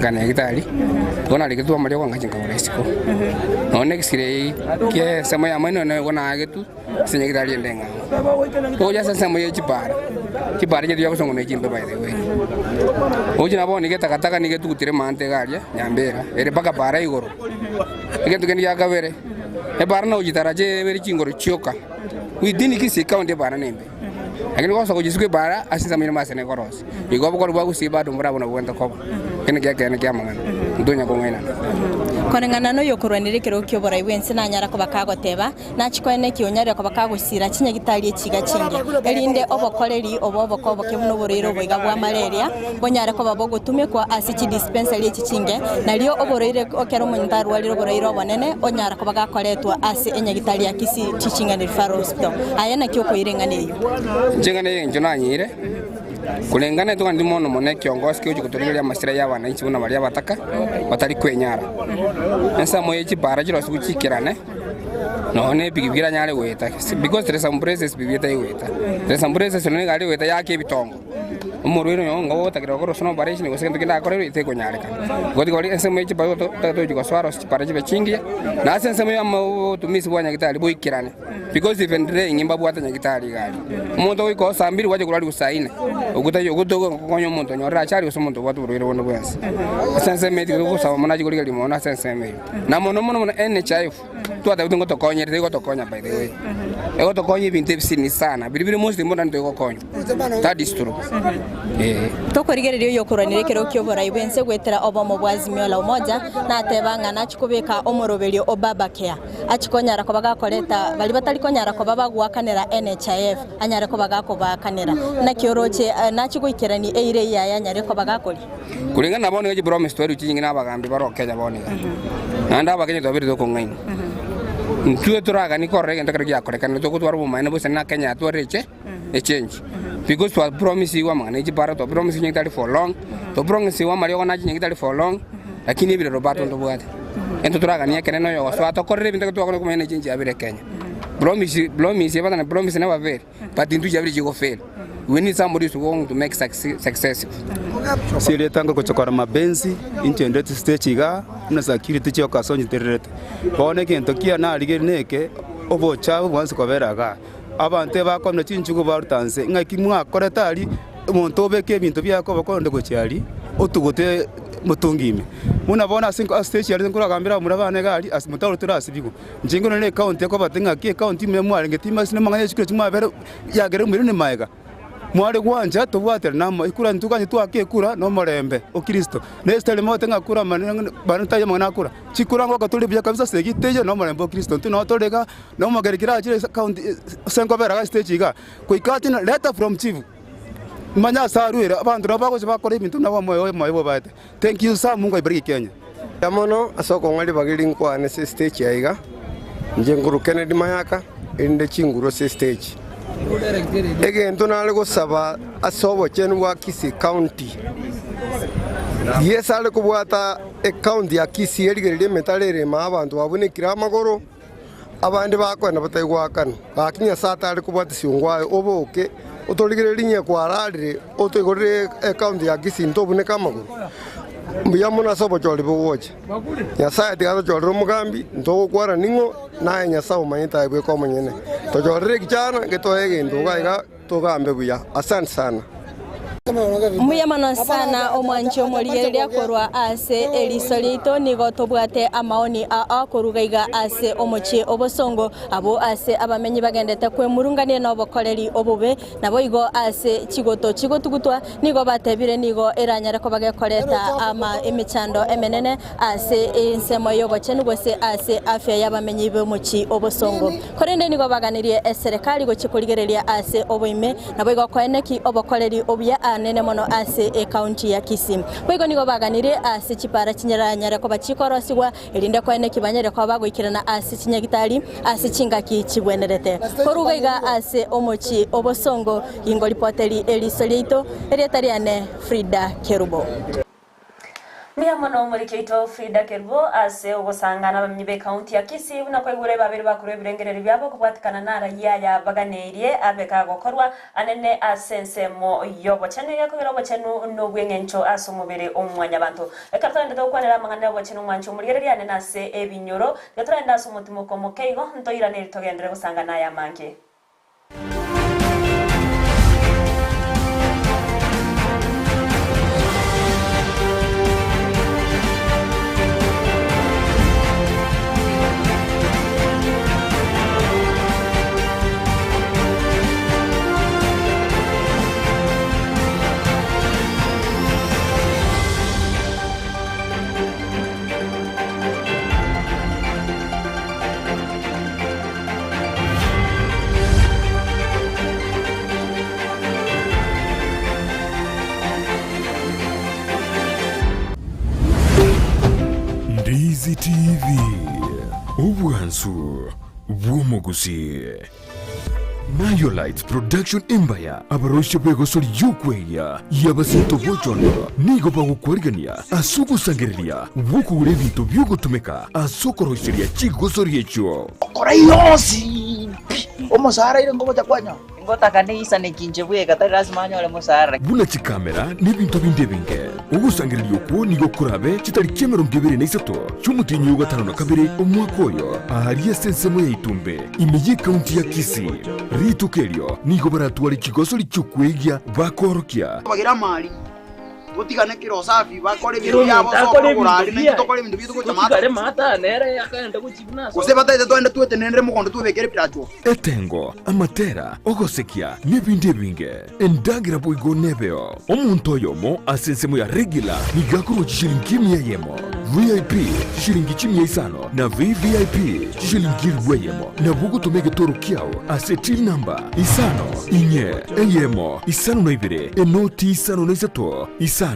Kinyagitari gona likitu mario kwa ngachinga ura siko no next day ke sema ya mano na gona agetu Kinyagitari ndenga oja sensemo ya chipara ndio yako songo nejimbe by the way oji nabo ni getakataka ni getu kutire mante galia nyambera ere baka para igoro igentu keni yakabere barana ujitaraje beri chingoro chioka within Kisii County bara nembe lakini kwa sababu jisuke bara asinza mimi masene koros igobo ko bagu siba do mura bona bwenta ko kene kya mangana ndonya ko ngaina konengana no yokurwanire kero kyobora iwense na nyara ko bakagoteba na chikwene kyonyare ko bakagusira kinya gitari ekiga kinge erinde obokoreri oboboko bokebuno borero boiga bwa malaria bonyare ko babogutume kwa asichi dispensary ekikinge nalio oborere okero mundaru waliro borero bonene onyara ko bagakoretwa ase enyagitari ya Kisii Teaching and Referral Hospital ayana kyoko irenganiyo njengane njonanyire kulengana to ndimono mone kiongozi kyo kutolelia masira ya wananchi buna bali bataka batari kwenyara nsa moye chipara chiro sikuchikirane no ne bigira nyale weta because there is some places bibita weta there is some places no ngali weta yake bitongo umurwino ngo wotakira ko sono bare chini gosendo kinda korero ite ko nyale kan godi godi nsa moye chipara to jiko swaro chipara chibe chingi na sense moye am tumisi bwanya kitali boikirane because even today ngimba bwata nyagitali gali umuntu ko sambiri waje kulali usaine ogutayo gutogo konyo umuntu nyora chali usumuntu watu burwiro bono bwensi sense meti ko sawa manaji kuli limona sense meti na mono NHIF tu ata utungo to konye rego to konya by the way ego to konye bintepsi ni sana biribiri most important to konyo that is true to korigererio yokuranire kero kyobora ibense gwetera obomo bwazimio la umoja na tebanga na chikubika omoroberio obaba care achikonyara ko bagakoreta bali batali konyara ko babagwakanira NHIF anyare ko bagakobakanira na kyoroche na chigwikirani eire ya nyare ko bagakori kulingana nabone eje promise story chingi na bagambi barokeja bone nanda bakenye to biri to kongaini ntuwe turaga ni korrege ndakare ya korekana to kutwara bu maina busana Kenya to reche a change because to promise you amana eje bara to promise nyingi tali for long to promise you amari ona nyingi tali for long lakini biro robato ndo bwate ento turaga ni ekene no yo so atokorre bintu to ko kumene chinji abire Kenya promise bana promise never fail but into jabiri jigo fail we need somebody to go to make successful sile tango kuchokora mabenzi intendete stage ga na security chyo kasonyi terete bone kento kia na aligeri neke obo chawo wansi koberaga abante bakomne chinchugo barutanse ngaki mwakoretari umuntu obeke bintu byako bakonde gocyari otugote mutungime munabona sinko stage yari nkura gambira murabane gali asimutaro turasibigo njingo ne account ko batenga ki account imwe mwalenge tima sine manganya chikiro chimabere yagere muri ne maega mwale gwanja to bwatera nama ikura ntukanye twake kura no morembe o Kristo nestele mote ngakura banutaye mwana kura chikura ngo katuli bya kabisa segiteje no morembe o Kristo ntino toleka no magerikira chire account senko bera ga stage ga kuikati na letter from chief manya saruira abantu nabako bakora ibintu nabo moyo bate thank you sa Mungu ibariki Kenya yamono asoko ngali bagiri nkwane se stage yaiga njenguru Kennedy Mayaka inde chinguro se stage egento nale gusaba asobo chenu wa Kisii County yesale kubwata account ya Kisii erigerire metalere ma abantu babonekira amagoro abandi bakwenda batayigwakana bakinya satale kubwata siungwayo oboke utoligererinya kwararire otoigorire account ya Kisii ntoboneka amagoro mbiyamona sobo choli bowoche nyasaye tigato choli mugambi ntogo kwara ningo naye nyasaye manyita ibwe ko manyene to choli kichana getoege nduga togambe buya asante sana muyamano sana omwanchi omoligereria korwa ase elisolito nigo tobwate amaoni a korugaiga ase omochi obosongo abo ase abamenyi bagendete kwemurungania no bokoreri obube nabo igo ase chigotugutwa nigo batebire nigo eranyara ko bagekoreta ama emichando emenene ase insemo yogochenu gose ase afya y'abamenyi bomochi obosongo korende nigo baganirie eserikali gochikoligereria ase oboime nabo igo kweneki obokoreri obya nene mono ase county ya Kisii kwego nigo baganire ase chipara chinyaranyara ko bachikorosigwa erinde kwene kibanyere ko bagwikirana ase chinyagitari ase chingaki chibwenerete korugaiga ase omochi obosongo ingo ripoteri elisolito eriatariane Frida Kerubo Miyamono muri kito Frida Kerubo ase ogosangana bamyibe county ya Kisii unako igure babiri bakure birengerera byabo kubwatikana nara yaya baganerie abeka gokorwa anene asensemo yobo cyane yakubira bo cyane no bwengencho asumubere omwanya bantu ekartanda do kwanera mangana bo cyane umwancho muri yari nase ebinyoro yatrenda asumutimo komokeigo ntoira ne togendere gusangana ya mange Ndizi TV obwansu bw'omuguzi Nayo Lights Production Empire abaroshe bwegosori yukweya yabasinto bojondo nigo bagukwarigania asugusangiria bukure bintu byugutumika asokoroshiriya kigosori echo kora yosi omusara ile ngoboja kwanya ngotaka neisa nekinje bwega tari lazima anyole musara buna chikamera n'ibintu bindi binge ugusangirira yuko nigo kurabe kitari kemero ngebere naisato cyumutinyi ugatano na kabiri umwaka oyo ahari esensemo ya Itumbe imeye kaunti ya Kisii ritukerio nigo baratwara ikigosori cyukwegia bakorokia bagira mali gutigane kiro safi bakore biro yabo so kurari n'itokore bintu bitu kutamata mata nere yakanda kuchibuna so sebataite twende tuete nendre mukondo tubekere piracho etengo amatera ogosekia n'ibindi binge endagira boigo nebeo omuntu oyomo asensemo ya regular nigakuru shilingi 100 yemo VIP shilingi 500 na VVIP shilingi 1 yemo na bugu tumege toro kiao asetil number isano inye eyemo isano na ibere enoti isano na isato isano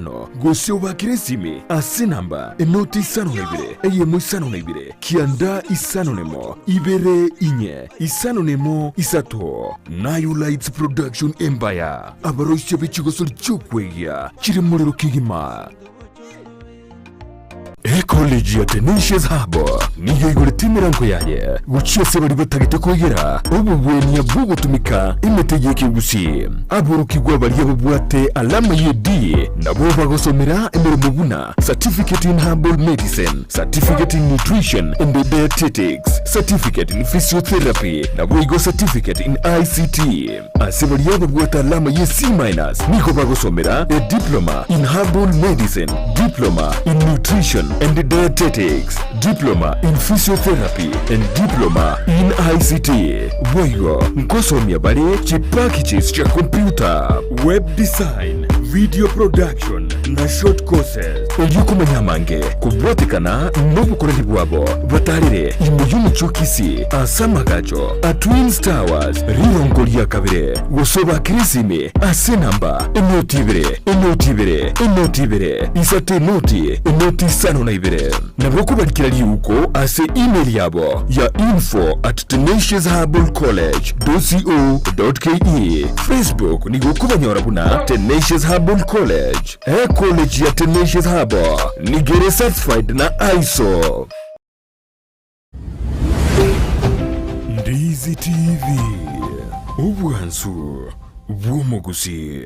gosio bakiresimi asinamba enoti isano na ibere eyemo isano na ibere kianda isano nemo ibere inye isano nemo isato Nayo Lights Production Empire abaroshe bichigosori cyukweya kiri muriro kigima Ecology ya Tenacious Harbor niyo igoreta imirango yaye gucyose bari batagite kwegera ububweni bw'ugutumika imetegeke gusi aburukirwa bari yabubwate alama yedi nabo bagosomera imirimo buna certificate in herbal medicine, certificate in nutrition and dietetics, certificate in physiotherapy nabo igo certificate in ICT asebari yabubwate alama ye C- niko bagosomera a diploma in herbal medicine, diploma in nutrition and dietetics, diploma in physiotherapy and diploma in ICT. Boyo nkosomya bale chipakichis cha computer, web design, video production na short courses. Oyukumanya mange kubwatikana n'obukoreri bwabo batarire imuyumu chokisi asamagajo a Twins Towers rirongo lya kabire gosoba kirisime asenamba enotibere isate enoti sano na ibere nabwo kubarikira yuko ase email yabo ya info@tenaciousherbalcollege.co.ke Facebook nigo kubanyora buna Tenacious Herbal College college ya Tenacious Herbal nigere certified na ISO. Ndizi TV obwansu bw'omuguzi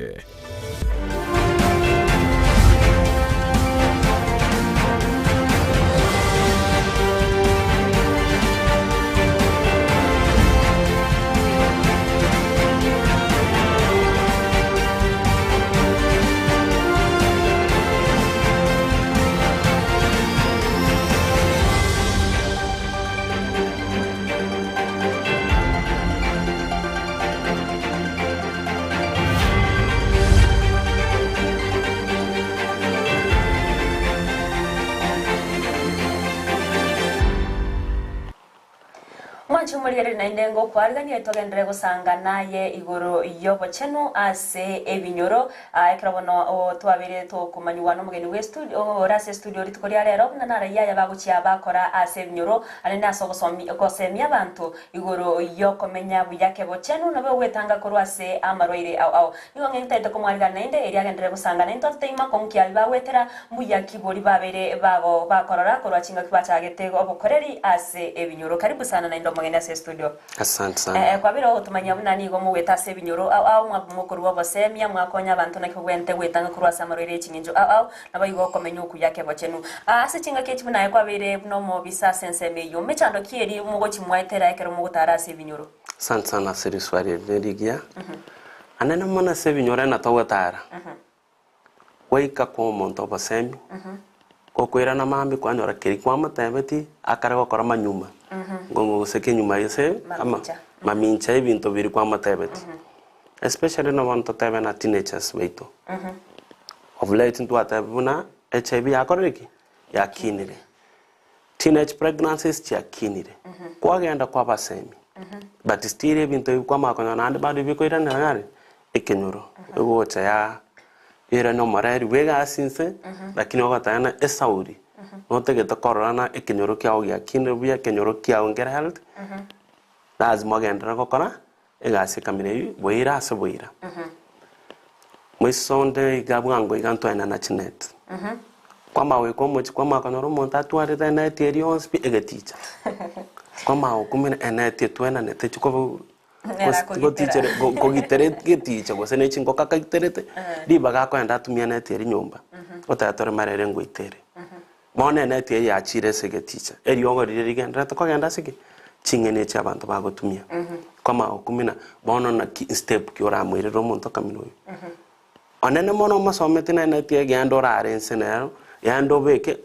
Mwanchumulire na indengo kwarigania itogendere gusanga naye iguru yobo chenu ase ebinyoro ekirabono twabire tukumanywa n'umugeni we studio rase studio ritukori rero nara yaya baguchya bakora ase ebinyoro ale naso gosemya abantu iguru yokomenya buyake bochenu nabo wetanga korwase amarwaire au nigo ngentete kumwarigana nainde eri agendere gusanga nainde tema konkia bawetera buyaki bori babere bago bakorora korwachinga kibacha getego obukoreri ase ebinyoro karibu sana na mugeni ase studio. Asante sana. Kwa biro tumanya buna nigo muweta se binyoro au mukuru wabasemya mwakonya abantu nakigwente gwetanga kurwasa amarwire chinginjo au nabayigo komenya ukuyake bochenu ase chinga kechi buna kwa bire no mo bisa senseme yo mechando kieri umugo chimwaitera ekero mugutara ase binyoro. Asante sana seriswari nerigia anene mona se binyoro na tawatara waika ko monto basemi okwera na mambi kwanyora keri kwa matebeti akare gukora manyuma ngongo seke nyuma yese ama mamincha ibintu biri kwa matebeti especially no want to tebe na teenagers beito of late into atabuna HIV yakoreki yakinire teenage pregnancies yakinire kwa genda kwa basemi but still ibintu kwa makonya nandi bado bikoira nangare ekenyoro ego cha ya ira no marari wega asinse lakini wakatana esauri no tegete kororana ekenyoro kiao gia kinde buya kenyoro kiao ngere health lazima gendera gokora egasi kamire boira ase boira mwisonde igabwango iganto ena na chinet kwama we komochi kwama kanoro monta tware ta na terion spi egeticha kwama okumina ena tetwena nete chiko go teacher go giteret geticha go sene chingo kaka giterete di baga ko enda tumia na teri nyomba otatore marere ngo itere mone na teri ya chire segeticha eriongo rire rigenda to ko genda sigi chingene cha bantu bagotumia kwama okumina bono na step kyora mwire ro monto kamino onene mono masomete na tie gendo rare ensenero yando beke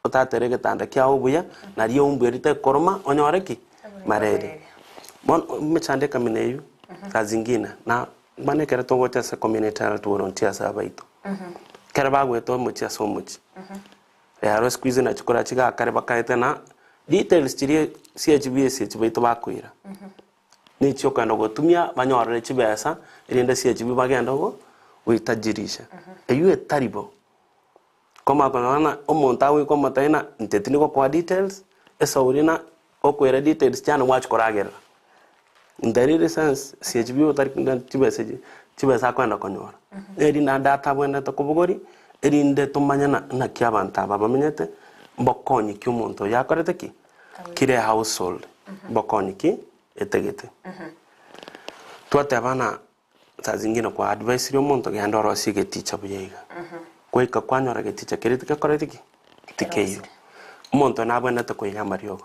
otatere getanda kya ubuya na rio umberite koroma onyoreki marere bon mechande kamineyu kazingina na mane kere tongo tesa community health volunteer sabaito kere bagweto mochia so mochi yaro squeeze na chikora chiga kare bakaite na details chiri CHBS chibaito bakwira ni choka ndo tumia banyorere chibesa irinde CHB bagenda go witajirisha eyu etaribo koma kana omonta we koma taina ntetini ko kwa details esaurina okwera details cyane watch koragera ndari sense CHB otarikunda chibesa kwenda konyora eri na data bwenda to kubugori eri nde tumanya na kyabanta babamenyete mbokonyi kyumonto yakorete ki kire household mbokonyi ki etegete twate bana tazingina kwa advice y'omuntu genda orosi geticha buyega kweka kwanyora geticha kirite kakorete ki tikeyo umuntu nabwenda to kwiga mariogo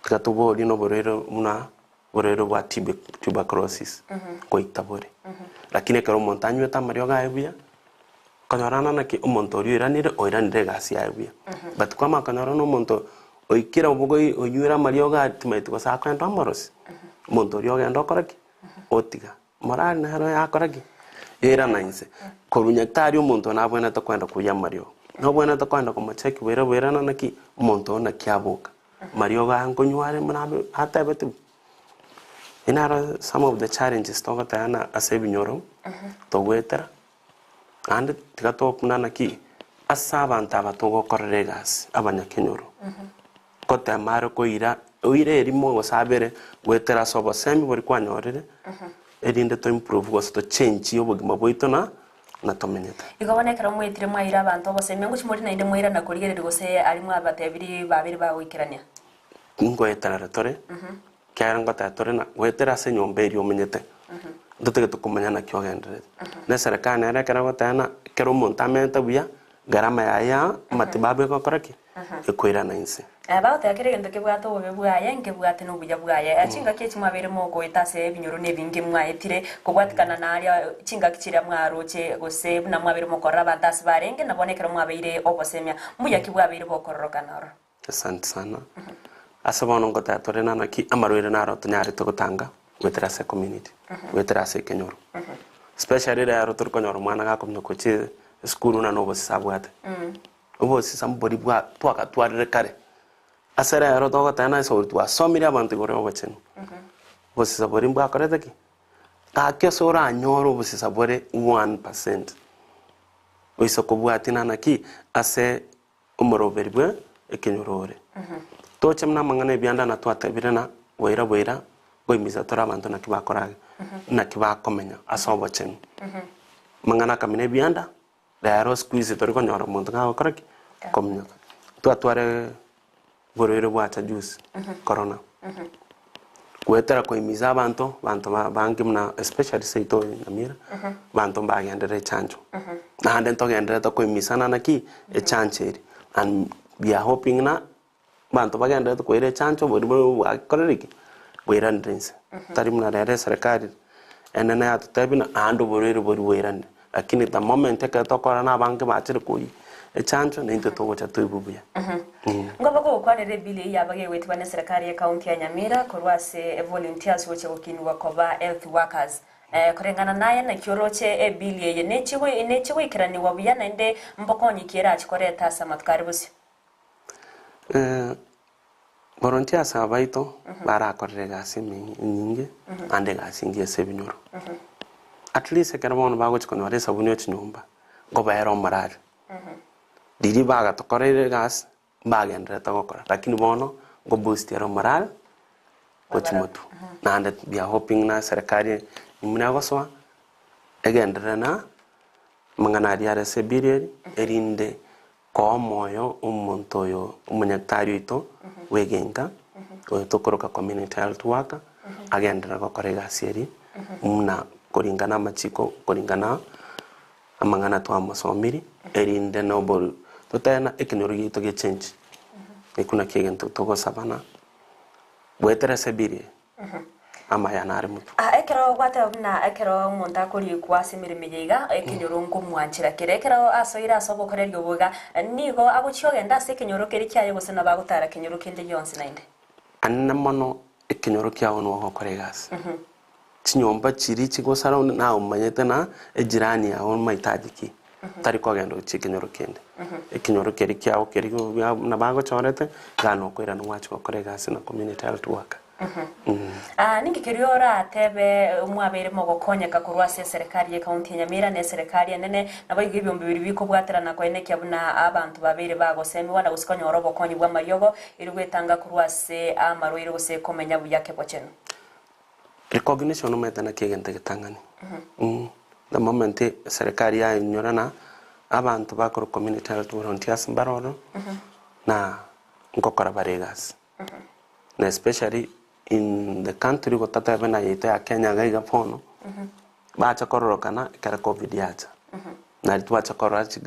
tukatubo lino borero muna borero wa tuberculosis koitabore lakini kero umuntu anyweta mariogo ayebuya kanyorana naki umuntu oriranire oiranire gasi ayebuya but kwa makanyora no umuntu oikira ubugo oyura mariogo atimaite ko sakwenda amorosi umuntu oriogo ndo koraki otiga morali na hero yakoragi era nainse korunyatari umuntu nabwena to kwenda kuya mario nobwena to kwenda kumacheki wera na naki umuntu na kyabuka mario ga nkonyuare munabe hata betu inara some of the challenges to gata na asebinyoro to wetera and tigato na naki asaba ntaba to gokoregas abanyakenyoro kota maro koira oire erimo gosabere wetera sobo semi bori kwanyorere erinde to improve was to change obugima boito na tomenyeta igobonekera mwetire mwaira abantu bose mengo chimuri na inde mwira na kurigerere gose ari mwabatebiri babiri bagwikirania ngo etara tore kyara ngota tore na wetera se nyomberi omenyete ndotege tukumanya na kyogendere na serikali erekera gotana kero montamenta buya garama ya matibabu ko koraki ekwira na inse about akere gento kebwato bobe bwaye nkebwate no buya bwaye achinga kechi mwabere moko etase binyoro ne bingi mwaetire kobwatikana na ali chinga kichira mwaroche gose na mwabere mokora batasi barenge nabonekera mwabeire obosemya muya kibwabere bokororokanoro asante sana asabono ngota torena na ki amarwere naro tanyari to gutanga wetera se community wetera se kenyoro especially ra ro turkonyoro mwana ga komno koche skuru na no bosabwate obosi sambori bwa twaka twarire kare asera yaro to gotana so twa somira abantu gore obachenu bosi sabori mbwa korete ki akyo sora anyoro bosi sabore 1% oiso kobwati na ki ase umoroberibwe ekenyorore to chemna mangane bianda na twata birena boira goimiza tora abantu na kibakorage na kibakomenya asobachenu mangana kamine bianda yaro squeeze tori konyoro muntu ga koraki komenya twatware borero bwacha juice corona kwetera koimiza abantu bangi mna especially seito na mira bantu bagendere chanjo na hande to gendere to koimiza na ki e chancheri and we are hoping na bantu bagendere to koire chanjo boribo akoreriki boirandrense tari mna rere serikali enena ya tutabina ando borero boriboirande lakini the moment ka to korana bangi bachire koi echancho ninte to gocha tuibubuya ngoba ko kwanere bili yabage wetibane serikali ya county ya Nyamira korwase volunteers woche okinwa koba health workers korengana naye na kyoroche bili ye nechiwe ikirani wabuya na inde mbokonyi kiera achikoreta samatkari busi volunteers abaito bara korega simi nyinge ande gasingie sebinyoro at least ekera bono bagochikono resa bunyo chinyumba ngoba ero marari diri baga tokorere gas bagendere togokora lakini bono go boost yaro moral go chimotu nande we are hoping na serikali imuna goswa egendere na mangana diare sebiri erinde ko moyo umuntu yo umunyaktario ito wegenga ko tokoroka community health worker agendera gokora gasieri umuna koringana machiko koringana amangana twa musomiri erinde noble totena ekinyorogi to get change ekuna kigento togo sabana wetere sebiri ama yanare mutu ekero gwata na ekero monta kuri kwasi mirimiyiga ekinyoro ngumwanchira kirekero asoira asobo korerio buga nigo aguchio genda se kinyoro kiri kyaye gusena bagutara kinyoro kindi yonse nainde anna mono ekinyoro kyawo no hokoregas chinyomba chiri chigosara na umanyete na ejirani yawo maitajiki tari kogendo chikinyoro kende ekinyoro kiri kyawo kiri na bago chorete gano kwira no wacho koregas na community health worker ningi kiriora atebe umwabere mo gukonyeka kurwa se serikali ye county Nyamira ne serikali nene nabayigi byombe biri biko bwaterana ko ene kyabuna abantu babere bagosemi wana gusikonyo robo konyi bwa mayogo iri gwetanga kurwa se amaro iri gose komenya buyake bocheno recognition no metana kigente gitangani the moment serikali ya nyorana abantu bakoro community health volunteers mbaroro na ngokora baregas na especially in the country go tata bena yite ya Kenya gaiga fono bacha kororokana kara covid yacha na litwacha kororach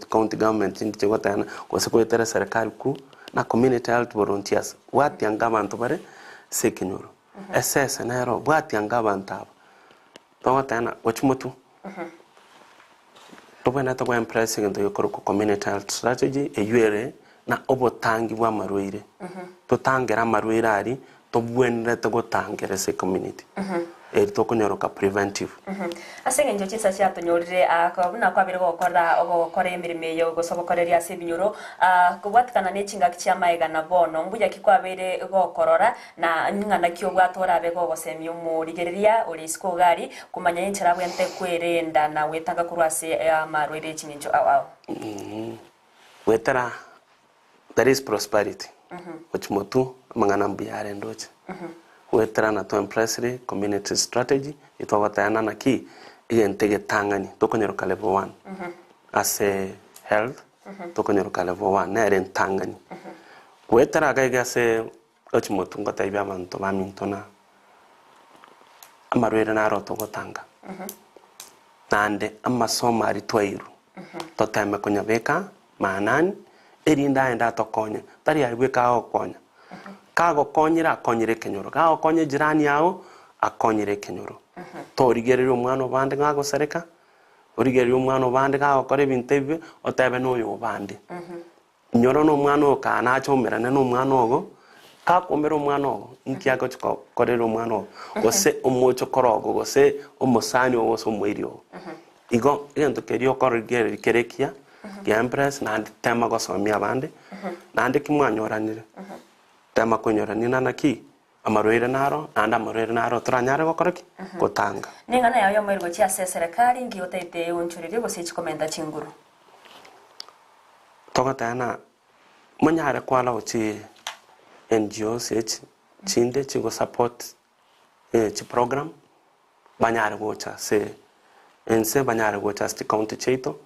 county government ndi gotana kosekwetera serikali ku na community health volunteers wati angabantu bare sekinyoro ss nero wati angabantu tawatana wachumutu tobena to go impressing into your community health strategy eyure na obotangi bwa marwire tutangera marwire ari tobwenere to gotangera se community to kunyoroka preventive asenge njo chisa cha tonyorire akabuna kwabire gukora emirime yo gusobokoreria sebinyoro kubwatikana nechinga kya maega na bono mbuya kikwabire gukorora na ngana kyo bwatora be gogosemi umurigereria uri skogari kumanya yenchera bwente kwerenda na wetanga kurwase amarwire chinginjo awo wetara there is prosperity which motu mangana mbiare ndoche wetara na to impressly community strategy itwatana na ki igentege tangani tokonyoroka level 1 as a health tokonyoroka level 1 na eren tangani wetara gaiga se ochimotu ngota ibya manto bamintona amarwere na roto gotanga nande amasoma ari twairu toteme konyabeka manani erinda enda tokonya tari aribwe ka okonya kago konyira konyire kenyoro kago konye jirani yao akonyire kenyoro to rigerero umwana bande ngago sereka origerero umwana bande kago kore bintebe otebe no yo bande nyoro no umwana okana achomerane no umwana ogo kakomero umwana ogo nkiago chiko korero umwana ogo gose umucho korogo gose umusani ogo so mwirio igo ento kerio korigere kerekia Empress na tema go somia bande na ande kimwanyoranire tema konyoranina naki amarwire naro anda amarwire naro tranyare go koreki gotanga ningana yayo mwergo cha serikali ngi otete unchurire go sechi komenda chinguru togotana munyare kwala uchi NGOs chinde chigo support chi program banyare go cha se ense banyare go cha sti county cheito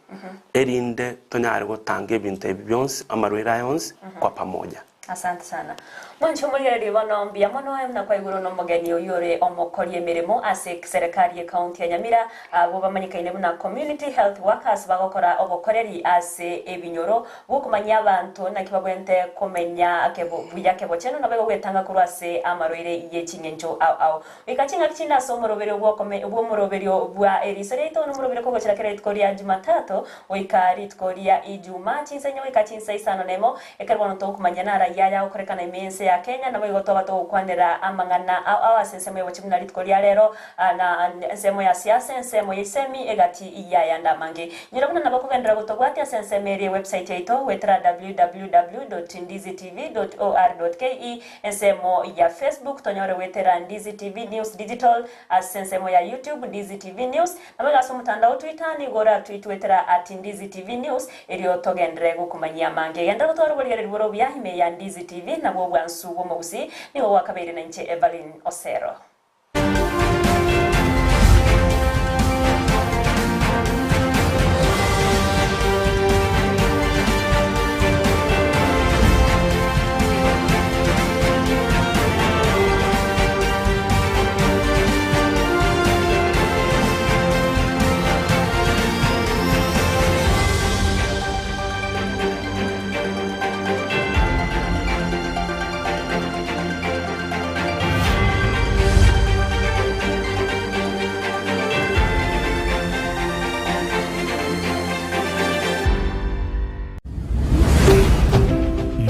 erinde tonyare go tange binte byons amarwira yons kwa pamoja. Asante sana. Mwancho muri bano mbia mono na kwa iguru no mugeni oyore omokorie mirimo ase serikali ya county ya Nyamira abo bamanyikaine na community health workers bagokora obokoreri ase ebinyoro bukumanya abantu na kibagwente komenya akebo buyake bocheno na bego gwetanga kurwase amarwire yechinyenjo au ikachinga kichinda so murobero bwo murobero bwa erisereto no murobero ko gokira kere tkoria Jumatatu oikari tkoria Ijumaa chinsenyo ikachinsa isano nemo ekarbono to kumanya nara yaya ukorekana imense ya Kenya na bago toba to kwanira amangana awa sensemo ya chimna litkolia lero na nsemo ya siasa nsemo yisemi egati yaya ndamange nyirabuna nabakugendera gutogwati sensemeri website yaito wetra www.ndizitv.or.ke nsemo ya Facebook tonyore wetera Ndizi TV News Digital sensemo ya YouTube Ndizi TV News nabaga so mutandao Twitter ni gora tweet wetera @Ndizi TV News elio togendere gukumanyia mange genda gutwara buri buro bya hime ya Ndizi TV na bwo bwansu bwo mugusi ni wo wakabere na nche Evelyn Osero.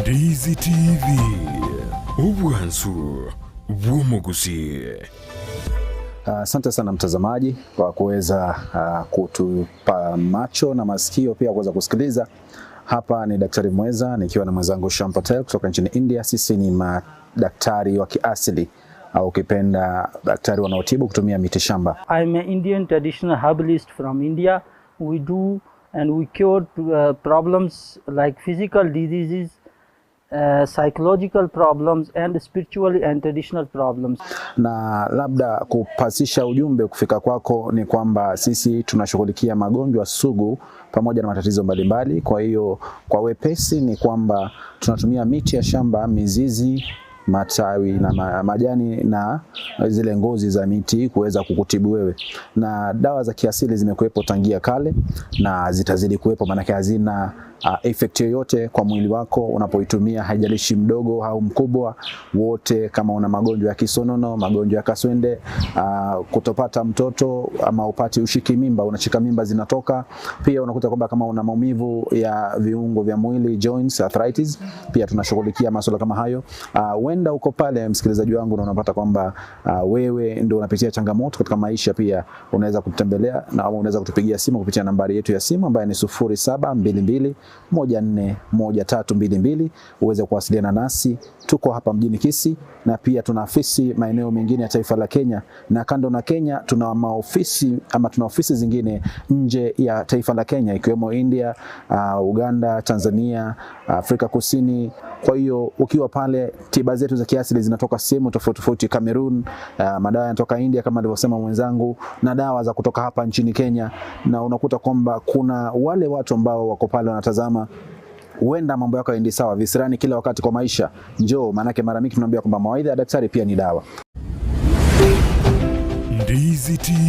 Ndizi TV, ubwansu bw'omugusi. Asante sana mtazamaji kwa kuweza kutupa macho na masikio pia kuweza kusikiliza. Hapa ni Daktari Mweza nikiwa na mwenzangu Sham Patel kutoka nchini India. Sisi ni madaktari wa kiasili au ukipenda daktari wanaotibu kutumia miti shamba. I'm an Indian traditional herbalist from India. We do and we cure problems like physical diseases, psychological problems and spiritual and traditional problems. Na labda kupasisha ujumbe kufika kwako ni kwamba sisi tunashughulikia magonjwa sugu pamoja na matatizo mbalimbali. Kwa hiyo kwa wepesi ni kwamba tunatumia miti ya shamba, mizizi, matawi na majani na zile ngozi za miti kuweza kukutibu wewe. Na dawa za kiasili zimekuwepo tangia kale na zitazidi kuwepo, maana hazina effect yoyote kwa mwili wako unapoitumia, haijalishi mdogo au mkubwa. Wote kama una magonjwa ya kisonono, magonjwa ya kaswende, kutopata mtoto ama upati ushiki mimba, unashika mimba zinatoka. Pia unakuta kwamba kama una maumivu ya viungo vya mwili, joints, arthritis, pia tunashughulikia masuala kama hayo. Wenda uko pale msikilizaji wangu na unapata kwamba wewe ndio unapitia changamoto katika maisha, pia unaweza kutembelea na unaweza kutupigia simu kupitia nambari yetu ya simu ambayo ni 0722141322 uweze kuwasiliana nasi. Tuko hapa mjini Kisii na pia tuna ofisi maeneo mengine ya taifa la Kenya, na kando na Kenya tuna maofisi ama tuna ofisi zingine nje ya taifa la Kenya ikiwemo India, Uganda, Tanzania, Afrika Kusini. Kwa hiyo ukiwa pale, tiba zetu za kiasili zinatoka sehemu tofauti tofauti, Cameroon, madawa yanatoka India kama alivyosema mwenzangu, na dawa za kutoka hapa nchini Kenya. Na unakuta kwamba kuna wale watu ambao wako pale wanatazama, huenda mambo yako yaendi sawa, visirani kila wakati kwa maisha. Njoo, maana mara mingi tunaambia kwamba mawaidha ya daktari pia ni dawa. Ndizi TV.